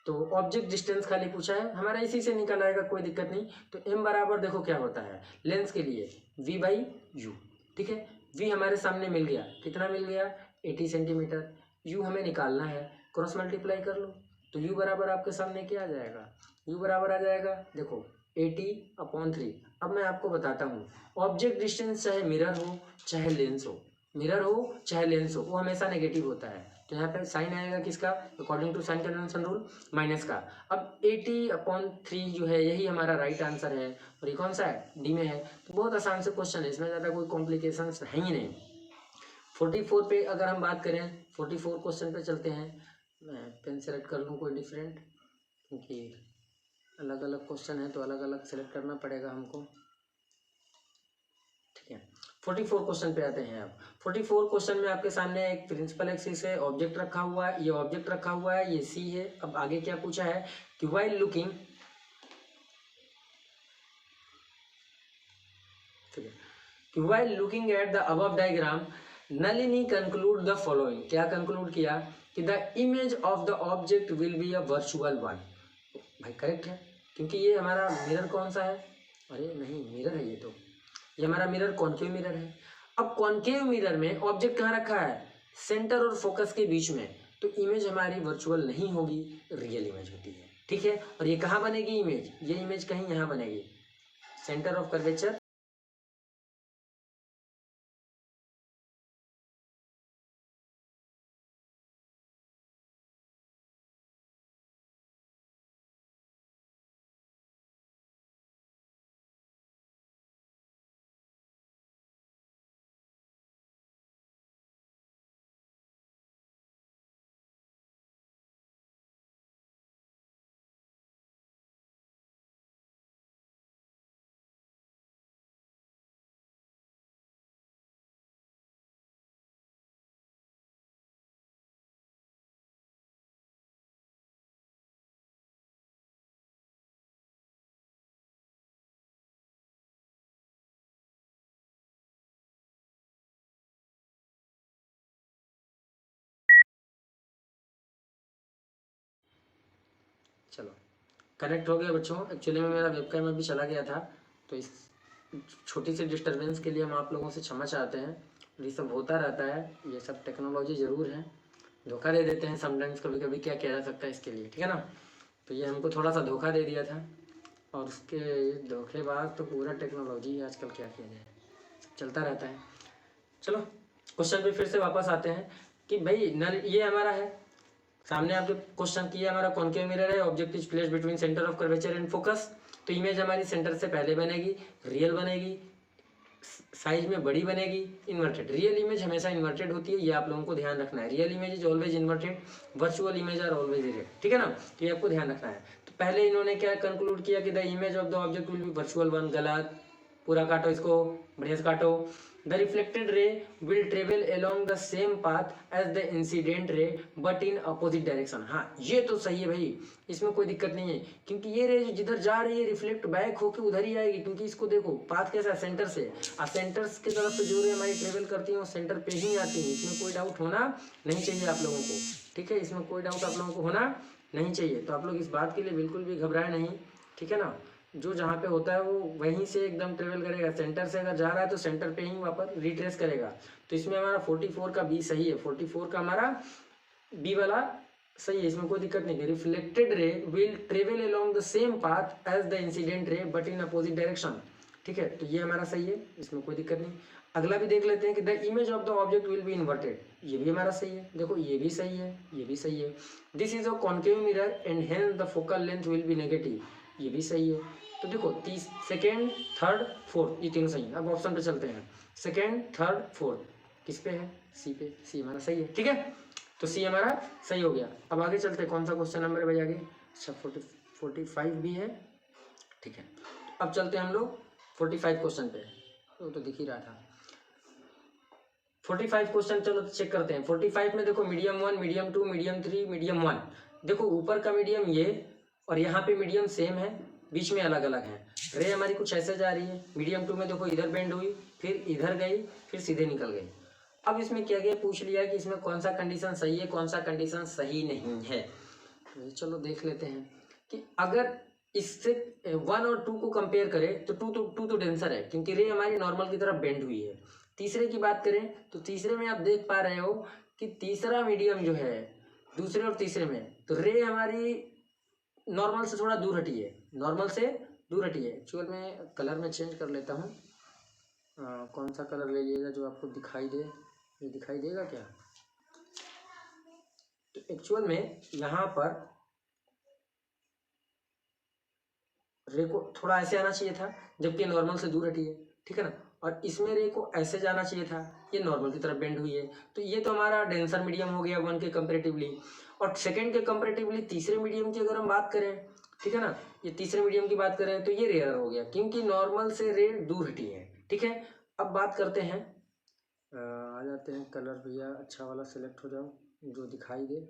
तो ऑब्जेक्ट डिस्टेंस खाली पूछा है हमारा, इसी से निकल आएगा, कोई दिक्कत नहीं। तो m बराबर देखो क्या होता है लेंस के लिए v बाई यू। ठीक है, v हमारे सामने मिल गया, कितना मिल गया 80 सेंटीमीटर। u हमें निकालना है, क्रॉस मल्टीप्लाई कर लो, तो u बराबर आपके सामने क्या आ जाएगा, u बराबर आ जाएगा देखो 80/3। अब मैं आपको बताता हूँ, ऑब्जेक्ट डिस्टेंस चाहे मिरर हो चाहे लेंस हो, मिरर हो चाहे लेंस हो, वो हमेशा नेगेटिव होता है। तो यहाँ पे साइन आएगा किसका, according to sign convention rule, minus का। अब 80/3 जो है यही हमारा राइट आंसर है, और ये कौन सा है, डी में है। तो बहुत आसान से क्वेश्चन है, इसमें ज़्यादा कोई कॉम्प्लिकेशन है ही नहीं। 44 पे अगर हम बात करें, 44 क्वेश्चन पे चलते हैं। मैं पेन सेलेक्ट कर लूँ कोई डिफरेंट, क्योंकि अलग अलग क्वेश्चन है तो अलग अलग सेलेक्ट करना पड़ेगा हमको। ठीक है, 44 क्वेश्चन पे आते हैं। अब 44 क्वेश्चन में आपके सामने एक प्रिंसिपल एक्सिस है, ऑब्जेक्ट रखा हुआ है, ये ऑब्जेक्ट रखा हुआ है, ये सी है। अब आगे क्या पूछा है कि व्हाइल लुकिंग, ठीक है, कि while looking at the above diagram Nalini conclude the following. क्या कंक्लूड किया कि the image of the object will be a virtual one. भाई करेक्ट है, क्योंकि ये हमारा मिरर कौन सा है, अरे नहीं मिरर है ये हमारा मिरर कॉन्केव मिरर है। अब कॉन्केव मिरर में ऑब्जेक्ट कहाँ रखा है, सेंटर और फोकस के बीच में, तो इमेज हमारी वर्चुअल नहीं होगी, रियल इमेज होती है। ठीक है, और ये कहाँ बनेगी इमेज, ये इमेज कहीं यहाँ बनेगी, सेंटर ऑफ कर्वेचर। चलो कनेक्ट हो गया बच्चों। एक्चुअली में मेरा वेबकैम अभी चला गया था, तो इस छोटी सी डिस्टरबेंस के लिए हम आप लोगों से क्षमा चाहते हैं। ये सब होता रहता है, ये सब टेक्नोलॉजी ज़रूर है, धोखा दे देते हैं समटाइम्स, कभी कभी क्या किया जा सकता है इसके लिए। ठीक है ना, तो ये हमको थोड़ा सा धोखा दे दिया था, और उसके धोखेबाज तो पूरा टेक्नोलॉजी आजकल क्या किया जाए, चलता रहता है। चलो क्वेश्चन पे फिर से वापस आते हैं कि भाई नल ये हमारा है, सामने आपके क्वेश्चन किया हमारा कॉन्केव मिरर है, object is placed between centre of curvature and focus. तो इमेज हमारी सेंटर से पहले बनेगी, रियल बनेगी, साइज में बड़ी बनेगी, इन्वर्टेड। रियल इमेज हमेशा इन्वर्टेड होती है, ये आप लोगों को ध्यान रखना है। Real image is always inverted, virtual image are always erect. ठीक है ना, तो ये आपको ध्यान रखना है। तो पहले इन्होंने क्या कंक्लूड किया कि the image of the object will be virtual one. गलत, पूरा काटो इसको, बढ़िया से काटो। The reflected ray will travel along the same path as the incident ray but in opposite direction. हाँ ये तो सही है भाई, इसमें कोई दिक्कत नहीं है, क्योंकि ये रे जिधर जा रही है रिफ्लेक्ट बैक होकर उधर ही आएगी, क्योंकि इसको देखो पाथ कैसा है, सेंटर से, और सेंटर की तरफ से जो रे हमारी ट्रेवल करती है वो सेंटर पे ही आती है। इसमें कोई डाउट होना नहीं चाहिए आप लोगों को। ठीक है, इसमें कोई डाउट आप लोगों को होना नहीं चाहिए, तो आप लोग इस बात के लिए बिल्कुल भी घबराए नहीं। ठीक है ना, जो जहाँ पे होता है वो वहीं से एकदम ट्रेवल करेगा। सेंटर से अगर जा रहा है तो सेंटर पे ही वापस रिट्रेस करेगा। तो इसमें हमारा 44 का बी सही है, 44 का हमारा बी वाला सही है, इसमें कोई दिक्कत नहीं है। Reflected ray will travel along the same path as the incident ray but in opposite direction. ठीक है, तो ये हमारा सही है, इसमें कोई दिक्कत नहीं। अगला भी देख लेते हैं कि the image of the object will B inverted, ये भी हमारा सही है। देखो ये भी सही है, ये भी सही है। This is a concave mirror and hence the focal length will be negative, ये भी सही है। तो देखो सेकेंड, थर्ड, फोर्थ, ये तीनों सही है। अब ऑप्शन पे चलते हैं। सेकेंड, थर्ड, फोर्थ किस पे है? सी पे। सी हमारा सही है। ठीक है, तो सी हमारा सही हो गया। अब आगे चलते हैं, कौन सा क्वेश्चन नंबर है भाई आगे? अच्छा 45 भी है। ठीक है, अब चलते हैं हम लोग 45 क्वेश्चन पे। तो दिख ही रहा था 45 क्वेश्चन। चलो चेक करते हैं। 45 में देखो मीडियम 1, मीडियम 2, मीडियम 3, मीडियम 1। देखो ऊपर का मीडियम ये और यहाँ पे मीडियम सेम है, बीच में अलग अलग है। रे हमारी कुछ ऐसे जा रही है। मीडियम 2 में देखो इधर बेंड हुई, फिर इधर गई, फिर सीधे निकल गई। अब इसमें क्या गया, पूछ लिया कि इसमें कौन सा कंडीशन सही है, कौन सा कंडीशन सही नहीं है। तो चलो देख लेते हैं कि अगर इससे 1 और 2 को कंपेयर करें तो 2 तो डेंसर है, क्योंकि रे हमारी नॉर्मल की तरफ बेंड हुई है। तीसरे की बात करें तो तीसरे में आप देख पा रहे हो कि तीसरा मीडियम जो है दूसरे और तीसरे में, तो रे हमारी नॉर्मल से थोड़ा दूर हटी है, नॉर्मल से दूर हटी है। एक्चुअल में कलर में चेंज कर लेता हूँ। कौन सा कलर ले लीजिएगा जो आपको दिखाई दे? ये दिखाई देगा क्या? तो एक्चुअल में यहाँ पर रे को थोड़ा ऐसे आना चाहिए था, जबकि नॉर्मल से दूर हटी है। ठीक है ना, और इसमें रे को ऐसे जाना चाहिए था, ये नॉर्मल की तरफ बेंड हुई है। तो ये तो हमारा डेंसर मीडियम हो गया 1 के कंपेरेटिवली। और सेकंड के कंपेरेटिवली तीसरे मीडियम की अगर हम बात करें, ठीक है ना, ये तीसरे मीडियम की बात करें तो ये रेयर हो गया, क्योंकि नॉर्मल से रे दूर हटी है। ठीक है, अब बात करते हैं, आ जाते हैं कलर भैया, अच्छा वाला सिलेक्ट हो जाओ जो दिखाई दे।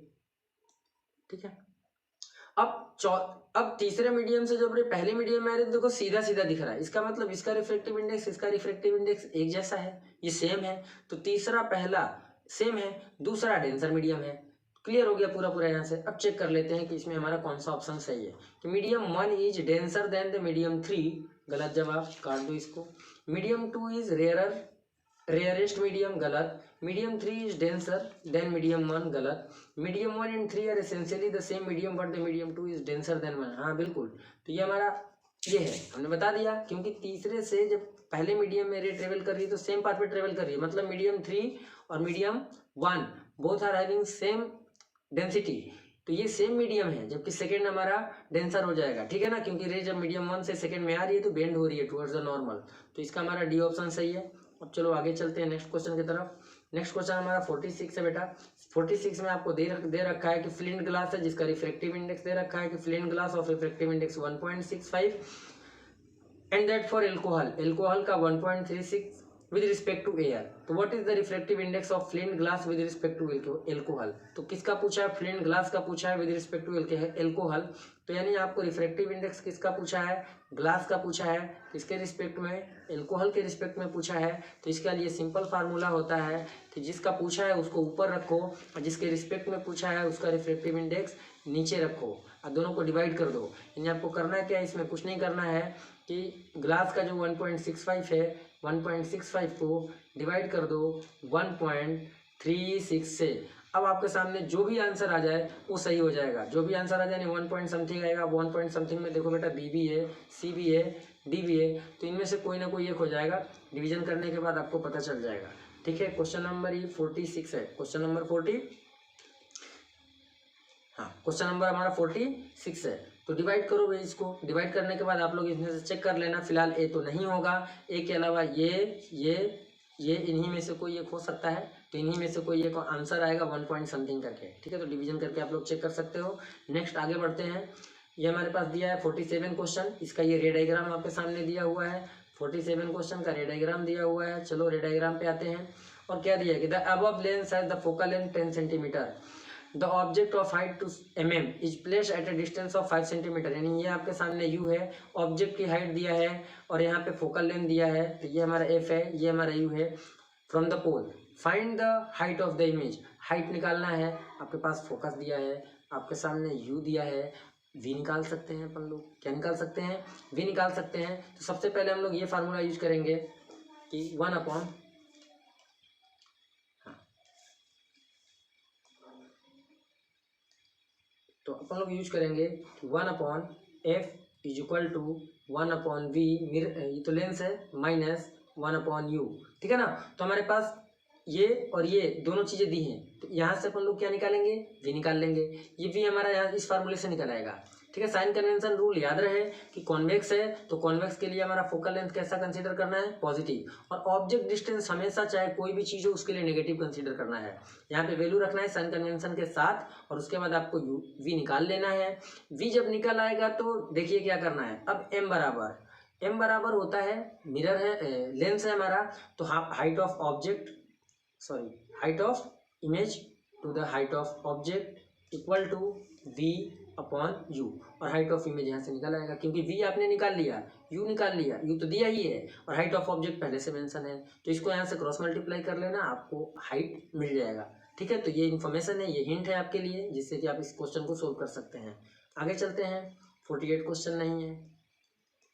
ठीक है, अब तीसरे मीडियम से जब पहले मीडियम में आ रहे तो देखो सीधा सीधा दिख रहा है, इसका मतलब इसका रिफ्रैक्टिव इंडेक्स इसका रिफ्रैक्टिव इंडेक्स एक जैसा है, ये सेम है। तो तीसरा पहला सेम है, दूसरा डेंसर मीडियम है। क्लियर हो गया पूरा पूरा यहाँ से। अब चेक कर लेते हैं कि इसमें हमारा कौन सा ऑप्शन सही है। कि medium 1 is denser than the medium 3, गलत जवाब, काट दो इसको। मीडियम 2 इज रेयरेस्ट मीडियम, गलत। Medium 3 is denser than medium 1, गलत। Medium 1 and 3 are essentially the same medium but the medium 2 is denser than 1, हाँ बिल्कुल। तो ये हमारा ये है, हमने बता दिया, क्योंकि तीसरे से जब पहले मीडियम में रे ट्रेवल कर रही है तो सेम पाथ पे ट्रेवल कर रही है, मतलब मीडियम 3 और medium 1 both are having same density, तो ये सेम मीडियम है, जबकि सेकंड हमारा डेंसर हो जाएगा। ठीक है ना, क्योंकि रे जब मीडियम 1 से सेकंड में आ रही है तो बेंड हो रही है टुवर्ड्स द नॉर्मल। तो इसका हमारा डी ऑप्शन सही है। अब चलो आगे चलते हैं नेक्स्ट क्वेश्चन की तरफ। नेक्स्ट क्वेश्चन हमारा 46 है बेटा। 46 में आपको दे रखा है कि फ्लिंट ग्लास है जिसका रिफ्रैक्टिव इंडेक्स दे रखा है कि flint glass of refractive index 1.65 and that for alcohol का 1.36 विद रिस्पेक्ट टू एयर। तो what is the refractive index of flint glass with respect to alcohol? तो किसका पूछा है? फ्लिंट ग्लास का पूछा है विद रिस्पेक्ट टू एल्कोहल। तो यानी आपको रिफ्रैक्टिव इंडेक्स किसका पूछा है? ग्लास का पूछा है। किसके रिस्पेक्ट में? एल्कोहल के रिस्पेक्ट में पूछा है। तो इसका लिए सिंपल फार्मूला होता है कि जिसका पूछा है उसको ऊपर रखो और जिसके रिस्पेक्ट में पूछा है उसका रिफ्रैक्टिव इंडेक्स नीचे रखो और दोनों को डिवाइड कर दो। यानी आपको करना क्या है, इसमें कुछ नहीं करना है कि ग्लास का जो 1.65 है 1.65 को डिवाइड कर दो 1.36 से। अब आपके सामने जो भी आंसर आ जाए वो सही हो जाएगा। जो भी आंसर आ जाए 1 पॉइंट समथिंग आएगा, 1 पॉइंट समथिंग में देखो बेटा बी भी है, सी भी है, डी भी है, तो इनमें से कोई ना कोई एक हो जाएगा। डिवीजन करने के बाद आपको पता चल जाएगा। ठीक है, क्वेश्चन नंबर ये 46 है। क्वेश्चन नंबर 40, हाँ क्वेश्चन नंबर हमारा 46 है। तो डिवाइड करो भाई, इसको डिवाइड करने के बाद आप लोग इसमें से चेक कर लेना। फिलहाल ए तो नहीं होगा, ए के अलावा ये इन्हीं में से कोई एक हो सकता है। तो इन्हीं में से कोई एक आंसर आएगा 1 पॉइंट समथिंग करके। ठीक है, तो डिवीजन करके आप लोग चेक कर सकते हो। नेक्स्ट आगे बढ़ते हैं। ये हमारे पास दिया है 47 क्वेश्चन, इसका ये रे डायग्राम आपके सामने दिया हुआ है। 47 क्वेश्चन का रे डायग्राम दिया हुआ है। चलो रे डायग्राम पे आते हैं। और क्या दिया है कि the above lens has the focal length 10 centimetre, the object of height 2 mm is place at a distance of 5 centimetre. यानी ये आपके सामने यू है, ऑब्जेक्ट की हाइट दिया है और यहाँ पे फोकल लेंथ दिया है। तो ये हमारा एफ है, ये हमारा यू है। From the pole find the height of the image, height निकालना है। आपके पास फोकस दिया है, आपके सामने यू दिया है, वी निकाल सकते हैं अपन लोग। क्या निकाल सकते हैं? वी निकाल सकते हैं। तो सबसे पहले हम लोग ये फार्मूला यूज करेंगे कि 1 अपॉन, तो अपन लोग यूज करेंगे 1 upon F is equal to 1 upon V, ये तो लेंस है, माइनस 1 अपॉन यू। ठीक है ना। तो हमारे पास ये और ये दोनों चीज़ें दी हैं, तो यहाँ से अपन लोग क्या निकालेंगे? वी निकाल लेंगे। ये वी हमारा यहाँ इस फार्मूले से निकल आएगा। ठीक है। साइन कन्वेंशन रूल याद रहे कि कॉन्वेक्स है तो कॉन्वेक्स के लिए हमारा फोकल लेंथ कैसा कंसीडर करना है? पॉजिटिव। और ऑब्जेक्ट डिस्टेंस हमेशा चाहे कोई भी चीज़ हो उसके लिए नेगेटिव कंसीडर करना है। यहाँ पे वैल्यू रखना है साइन कन्वेंशन के साथ और उसके बाद आपको वी निकाल लेना है। वी जब निकल आएगा तो देखिए क्या करना है। अब एम बराबर होता है, मिरर है, लेंस है हमारा, तो height of object, sorry height of image to the height of object equal to V upon U. और हाइट ऑफ इमेज यहाँ से निकल आएगा क्योंकि वी आपने निकाल लिया, यू निकाल लिया, यू तो दिया ही है और हाइट ऑफ ऑब्जेक्ट पहले से मेंशन है, तो इसको यहाँ से क्रॉस मल्टीप्लाई कर लेना, आपको हाइट मिल जाएगा। ठीक है। तो ये इन्फॉर्मेशन है, ये हिंट है आपके लिए, जिससे कि आप इस क्वेश्चन को सोल्व कर सकते हैं। आगे चलते हैं। 48 क्वेश्चन नहीं है,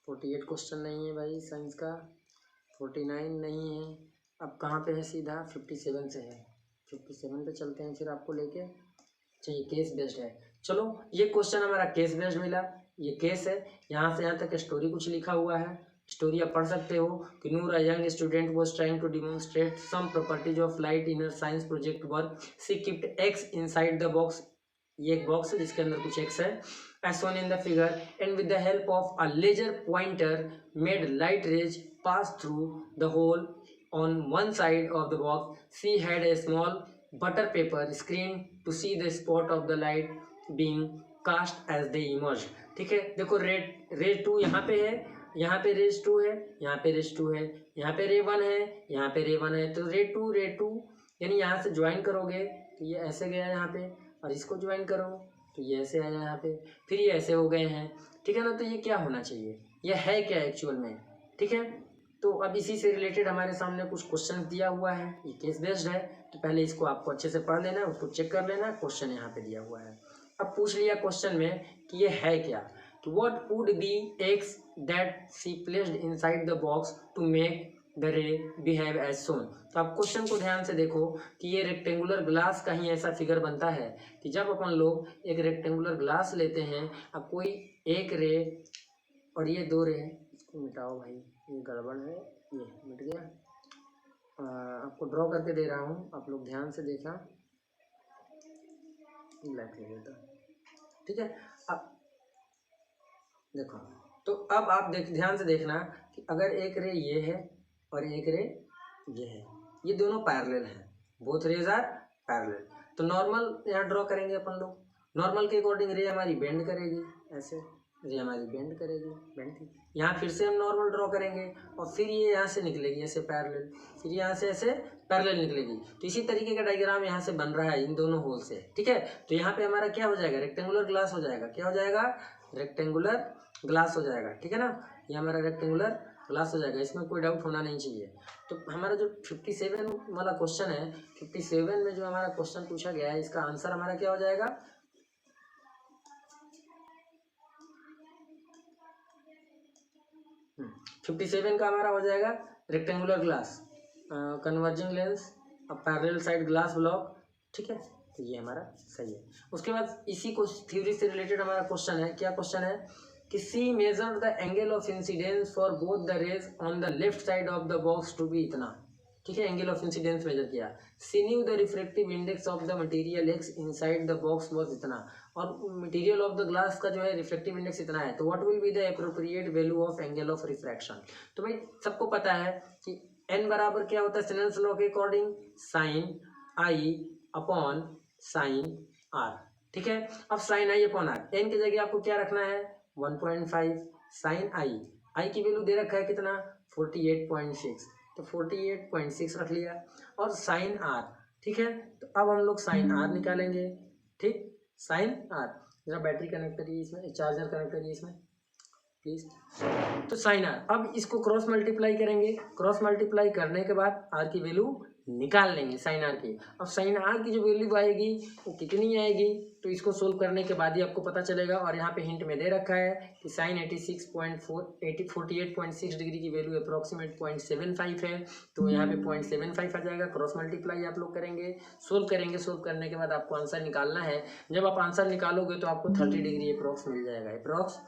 48 क्वेश्चन नहीं है भाई साइंस का, 49 नहीं है। अब कहाँ पे है? सीधा 57 से है। 57 पे चलते हैं फिर आपको लेके। चाहिए केस बेस्ड है। चलो ये क्वेश्चन हमारा केस बेस्ड मिला, ये केस है। यहाँ से यहाँ तक स्टोरी कुछ लिखा हुआ है, स्टोरी आप पढ़ सकते हो कि Noor, a young student was trying to demonstrate some properties of light in her science project work. She kept X inside the box, ये एक बॉक्स है जिसके अंदर कुछ एक्स है, as shown in the figure, and with the help of a laser pointer made light rays pass through the hole on one side of the box. She had a small butter paper screen to see the spot of the light being cast as they emerged. ठीक है। देखो raise 2 यहाँ पे है, यहाँ पे raise 2 है, यहाँ पे रेज 2 है, यहाँ पे रे 1 है, यहाँ पे रे 1 है, तो रे 2 यानी यहाँ से ज्वाइन करोगे तो ये ऐसे गया यहाँ पे, और इसको ज्वाइन करो तो ये ऐसे आया यहाँ पे, फिर ये ऐसे हो गए हैं। ठीक है ना। तो ये क्या होना चाहिए? ये है क्या एक्चुअल में? ठीक है। तो अब इसी से रिलेटेड हमारे सामने कुछ क्वेश्चन दिया हुआ है, ये केस बेस्ड है, तो पहले इसको आपको अच्छे से पढ़ लेना है, उसको चेक कर लेना। क्वेश्चन यहाँ पे दिया हुआ है। अब पूछ लिया क्वेश्चन में कि ये है क्या, कि what would be X that she placed inside the box to make the ray behave as shown. तो आप क्वेश्चन को ध्यान से देखो कि ये रेक्टेंगुलर ग्लास का ही ऐसा फिगर बनता है कि जब अपन लोग एक रेक्टेंगुलर ग्लास लेते हैं, अब कोई एक रे और ये 2 रे, इसको मिटाओ भाई, ये गड़बड़ है, ये मिट गया। आपको ड्रॉ करके दे रहा हूँ, आप लोग ध्यान से देखना, ब्लैक ले लेता। ठीक है। अब देखो, तो अब आप ध्यान से देखना कि अगर एक रे ये है और एक रे ये है, ये दोनों पैरेलल हैं, बोथ रेज आर पैरेलल। तो नॉर्मल यहाँ ड्रॉ करेंगे अपन लोग। नॉर्मल के अकॉर्डिंग रे हमारी बेंड करेगी, ऐसे रे हमारी बेंड करेगी, बेंड थी। यहाँ फिर से हम नॉर्मल ड्रॉ करेंगे और फिर ये यहाँ से निकलेगी ऐसे पैरेलल, फिर यहाँ से ऐसे पैरेलल निकलेगी। तो इसी तरीके का डायग्राम यहाँ से बन रहा है इन दोनों होल से। ठीक है। तो यहाँ पे हमारा क्या हो जाएगा? रेक्टेंगुलर ग्लास हो जाएगा। क्या हो जाएगा? रेक्टेंगुलर ग्लास हो जाएगा। ठीक है ना। ये हमारा रेक्टेंगुलर ग्लास हो जाएगा, इसमें कोई डाउट होना नहीं चाहिए। तो हमारा जो 57 वाला क्वेश्चन है, 57 में जो हमारा क्वेश्चन पूछा गया है, इसका आंसर हमारा क्या हो जाएगा? 57 का हमारा हो जाएगा rectangular glass, converging lens, parallel side glass block. ठीक है। तो ये हमारा सही है। उसके बाद इसी को थ्योरी से रिलेटेड हमारा क्वेश्चन है। क्या क्वेश्चन है कि she measured the angle of incidence for both the rays on the left side of the box to be इतना। ठीक है। एंगल ऑफ इंसिडेंस मेजर किया। She knew the refractive index of the material X inside the box was इतना, और material of the glass का जो है reflective index इतना है। तो what will be the appropriate value of angle of refraction. तो भाई सबको पता है कि एन बराबर क्या होता है स्नेल्स लॉ के according? Sine I upon sine R. ठीक है। अब sine I upon R, N की जगह आपको क्या रखना है? 1.5 साइन आई की वैल्यू दे रखा है कितना? 48.6, तो 48.6 रख लिया, और साइन आर। ठीक है। तो अब हम लोग साइन आर निकालेंगे। ठीक, साइन आर। जरा बैटरी कनेक्ट करिए इसमें, चार्जर कनेक्ट करिए इसमें प्लीज। तो साइन आर, अब इसको क्रॉस मल्टीप्लाई करेंगे। क्रॉस मल्टीप्लाई करने के बाद आर की वैल्यू निकाल लेंगे साइन आर की। अब साइन आर की जो वैल्यू आएगी वो कितनी आएगी, तो इसको सोल्व करने के बाद ही आपको पता चलेगा। और यहाँ पे हिंट में दे रखा है कि साइन 48.6 डिग्री की वैल्यू अप्रॉक्सीमेट 0.75 है, तो यहाँ पे 0.75 आ जाएगा। क्रॉस मल्टीप्लाई आप लोग करेंगे, सोल्व करेंगे। सोल्व करने के बाद आपको आंसर निकालना है। जब आप आंसर निकालोगे तो आपको 30 डिग्री अप्रॉक्स मिल जाएगा, अप्रॉक्स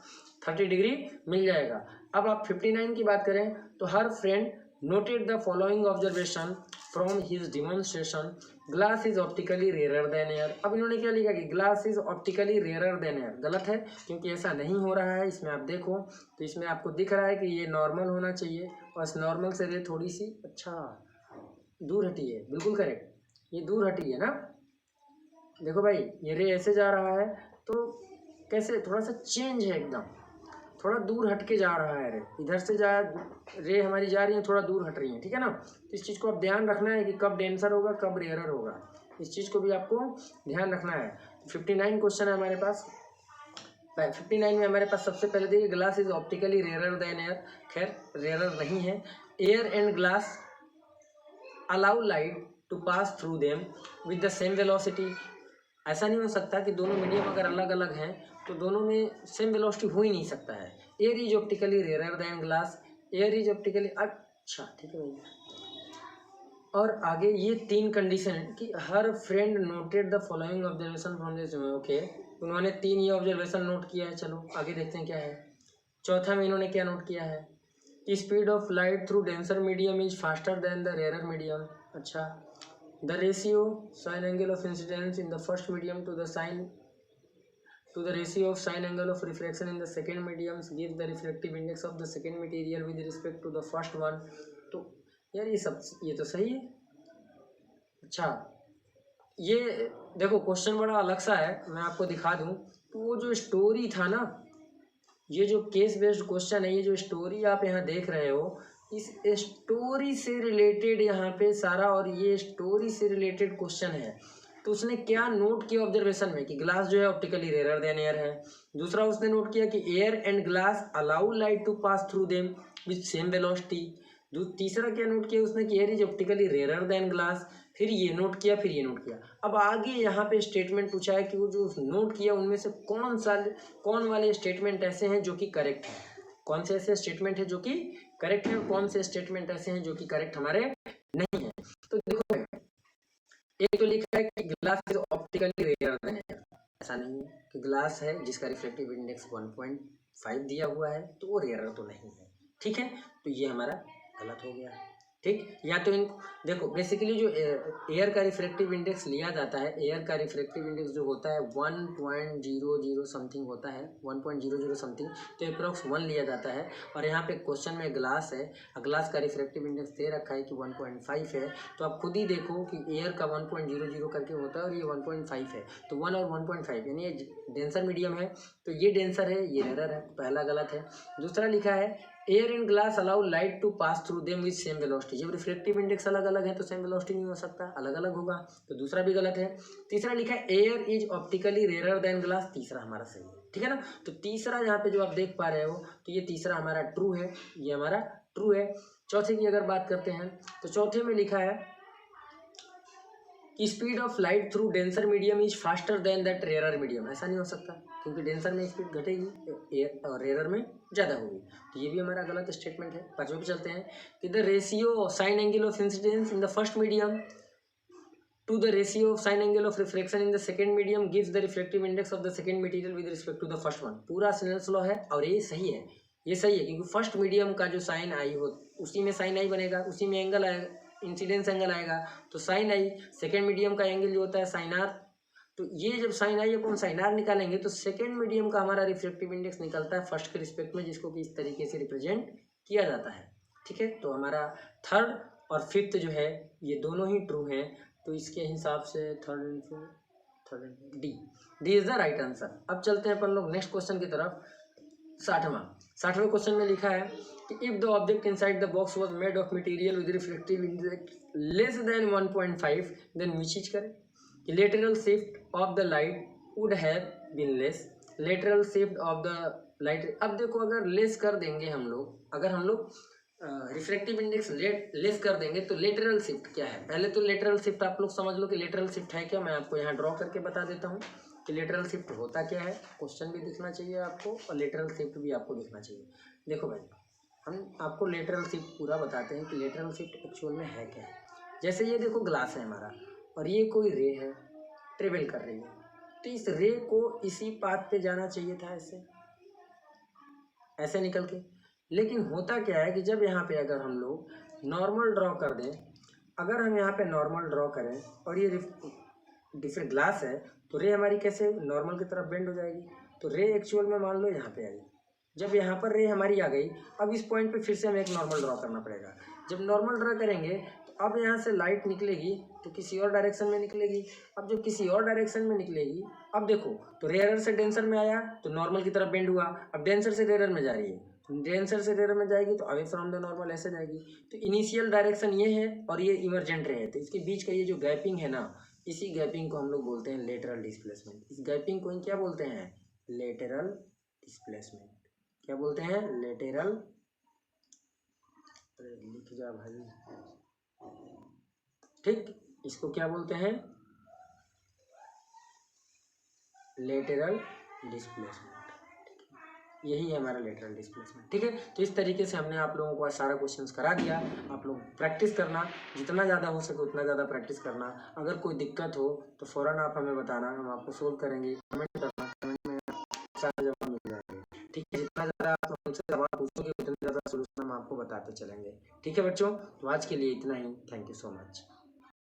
30 डिग्री मिल जाएगा। अब आप 59 की बात करें तो हर friend noted the following observation from his demonstration, glass is optically rarer than air। अब इन्होंने क्या लिखा कि glass is optically rarer than air, गलत है क्योंकि ऐसा नहीं हो रहा है। इसमें आप देखो तो इसमें आपको दिख रहा है कि ये नॉर्मल होना चाहिए और इस नॉर्मल से रे थोड़ी सी दूर हटी है, बिल्कुल करेक्ट, ये दूर हटी है ना। देखो भाई ये रे ऐसे जा रहा है तो कैसे थोड़ा सा चेंज है, एकदम थोड़ा दूर हट के जा रहा है रे, इधर से जा रे हमारी जा रही है, थोड़ा दूर हट रही है, ठीक है ना। तो इस चीज़ को आप ध्यान रखना है कि कब डेंसर होगा कब रेयरर होगा, इस चीज़ को भी आपको ध्यान रखना है। 59 क्वेश्चन है हमारे पास। 59 में हमारे पास सबसे पहले देखिए glass is optically rarer than air. खैर रेयरर नहीं है। Air and glass allow light to pass through them with the same velocity. ऐसा नहीं हो सकता कि दोनों मीडियम अगर अलग अलग हैं तो दोनों में सेम वेलोसिटी हो ही नहीं सकता है। Air is optically rare than glass, air is optically, अच्छा ठीक है भाई। और आगे ये 3 कंडीशन है कि हर friend noted the following observation from this. Okay, उन्होंने 3 ये ऑब्जर्वेशन नोट किया है। चलो आगे देखते हैं क्या है। चौथा में इन्होंने क्या नोट किया है कि speed of light through denser medium is faster than the rare medium. अच्छा, the ratio sine angle of incidence in the first medium to the ratio of sine angle of refraction in the second mediums gives the refractive index of the second material with respect to the first one। तो यार ये तो सही है। अच्छा ये देखो question बड़ा अलग सा है, मैं आपको दिखा दूं। तो वो जो स्टोरी था ना, ये जो केस बेस्ड क्वेश्चन है, ये जो स्टोरी आप यहाँ देख रहे हो, इस स्टोरी से रिलेटेड यहाँ पे सारा, और ये स्टोरी से रिलेटेड क्वेश्चन है। तो उसने क्या नोट किया ऑब्जर्वेशन में कि ग्लास जो है ऑप्टिकली रेयर देन एयर है। दूसरा उसने नोट किया कि air and glass allow light to pass through them with same velocity. तीसरा क्या नोट किया उसने कि air is optically rare than glass. फिर ये नोट किया, फिर ये नोट किया। अब आगे यहाँ पे स्टेटमेंट पूछा है कि वो जो नोट किया उनमें से कौन वाले स्टेटमेंट ऐसे हैं जो कि करेक्ट है, कौन से ऐसे स्टेटमेंट है जो कि करेक्ट है, कौन से स्टेटमेंट ऐसे हैं जो कि करेक्ट हमारे नहीं है। तो देखो एक तो लिखा है कि glass is optically rare than air. ऐसा नहीं है कि ग्लास है जिसका रिफ्लेक्टिव इंडेक्स 1.5 दिया हुआ है तो वो रेयर तो नहीं है, ठीक है। तो ये हमारा गलत हो गया, ठीक। या तो इनको देखो बेसिकली जो एयर का रिफ्रैक्टिव इंडेक्स लिया जाता है, एयर का रिफ्रैक्टिव इंडेक्स जो होता है 1.00 समथिंग होता है, 1.00 समथिंग, तो अप्रॉक्स 1 लिया जाता है। और यहाँ पे क्वेश्चन में ग्लास है, ग्लास का रिफ्रैक्टिव इंडेक्स दे रखा है कि 1.5 है। तो आप खुद ही देखो कि एयर का 1.00 करके होता है और ये 1.5 है, तो 1 और 1.5 यानी ये डेंसर मीडियम है, तो ये डेंसर है, ये रेयर है, पहला गलत है। दूसरा लिखा है air and glass allow light to pass through them with same velocity. जब रिफ्लेक्टिव इंडेक्स अलग अलग है तो सेम वेलोसिटी नहीं हो सकता, अलग अलग होगा, तो दूसरा भी गलत है। तीसरा लिखा है air is optically rare than glass, तीसरा हमारा सही है, ठीक है ना। तो तीसरा यहाँ पे जो आप देख पा रहे हो तो ये तीसरा हमारा ट्रू है, ये हमारा ट्रू है। चौथे की अगर बात करते हैं तो चौथे में लिखा है कि speed of light through denser medium is faster than that rare medium. ऐसा नहीं हो सकता क्योंकि डेंसर में स्पीड घटेगी और रेयर में ज़्यादा होगी, तो ये भी हमारा गलत स्टेटमेंट है। पांचवें पे चलते हैं कि the ratio sine angle of incidence in the first medium to the ratio of sine angle of reflection in the second medium gives the reflective index of the second material with respect to the first one. पूरा Snell's law है और ये सही है, ये सही है क्योंकि फर्स्ट मीडियम का जो साइन आई हो उसी में साइन आई बनेगा, उसी में एंगल आएगा, इंसिडेंस एंगल आएगा, तो साइन आई। सेकेंड मीडियम का एंगल जो होता है साइन आर, तो ये जब sine I upon sine R निकालेंगे तो सेकेंड मीडियम का हमारा रिफ्लेक्टिव इंडेक्स निकलता है फर्स्ट के रिस्पेक्ट में, जिसको कि इस तरीके से रिप्रेजेंट किया जाता है, ठीक है। तो हमारा थर्ड और फिफ्थ जो है ये दोनों ही ट्रू हैं, तो इसके हिसाब से third D is the right answer. अब चलते हैं अपन लोग नेक्स्ट क्वेश्चन की तरफ। 60वें क्वेश्चन में लिखा है कि if the object inside the box was made of material with reflective index less than 1.5 then which चीज करें कि lateral shift of the light would have been less, lateral shift of the light. अब देखो अगर less कर देंगे हम लोग, अगर हम लोग रिफ्रैक्टिव इंडेक्स लेस कर देंगे तो लेटरल शिफ्ट क्या है। पहले तो लेटरल शिफ्ट आप लोग समझ लो कि लेटरल शिफ्ट है क्या। मैं आपको यहाँ ड्रॉ करके बता देता हूँ कि लेटरल शिफ्ट होता क्या है। क्वेश्चन भी दिखना चाहिए आपको और लेटरल शिफ्ट भी आपको दिखना चाहिए। देखो भाई, हम आपको लेटरल शिफ्ट पूरा बताते हैं कि लेटरल शिफ्ट एक्चुअल में है क्या। जैसे ये देखो ग्लास है हमारा और ये कोई रे है, ट्रेवल कर रही है, तो इस रे को इसी पाथ पे जाना चाहिए था, ऐसे निकल के। लेकिन होता क्या है कि जब यहाँ पे अगर हम लोग नॉर्मल ड्रॉ कर दें, अगर हम यहाँ पे नॉर्मल ड्रॉ करें और ये डिफरेंट ग्लास है, तो रे हमारी कैसे नॉर्मल की तरफ बेंड हो जाएगी। तो रे एक्चुअल में मान लो यहाँ पे आई। जब यहाँ पर रे हमारी आ गई, अब इस पॉइंट पे फिर से हमें एक नॉर्मल ड्रॉ करना पड़ेगा। जब नॉर्मल ड्रॉ करेंगे तो अब यहाँ से लाइट निकलेगी तो किसी और डायरेक्शन में निकलेगी। अब जब किसी और डायरेक्शन में निकलेगी, अब देखो तो रेयर से डेंसर में आया तो नॉर्मल की तरफ बेंड हुआ, अब डेंसर से रेयर में जा रही है, डेंसर से रेयर में जाएगी तो अवे फ्रॉम द नॉर्मल ऐसे जाएगी। तो इनिशियल डायरेक्शन ये है और ये इमरजेंट रे है, तो इसके बीच का ये जो गैपिंग है ना, इसी गैपिंग को हम लोग बोलते हैं लेटरल डिस्प्लेसमेंट। इस गैपिंग को क्या बोलते हैं? Lateral displacement. क्या बोलते हैं? लेटरल। लिख जा भाई, ठीक। इसको क्या बोलते हैं? Lateral displacement. यही है हमारा लेटरल डिस्प्लेसमेंट, ठीक है। तो इस तरीके से हमने आप लोगों को आज सारा क्वेश्चंस करा दिया। आप लोग प्रैक्टिस करना, जितना ज़्यादा हो सके उतना ज़्यादा प्रैक्टिस करना। अगर कोई दिक्कत हो तो फ़ौरन आप हमें बताना, हम आपको सोल्व करेंगे। कमेंट करना, कमेंट में सारे जवाब मिल जाएंगे, ठीक है। जितना ज़्यादा आप हमसे सवाल पूछोगे उतना ज़्यादा सोल्यूशन हम आपको बताते चलेंगे, ठीक है बच्चों। तो आज के लिए इतना ही। Thank you so much.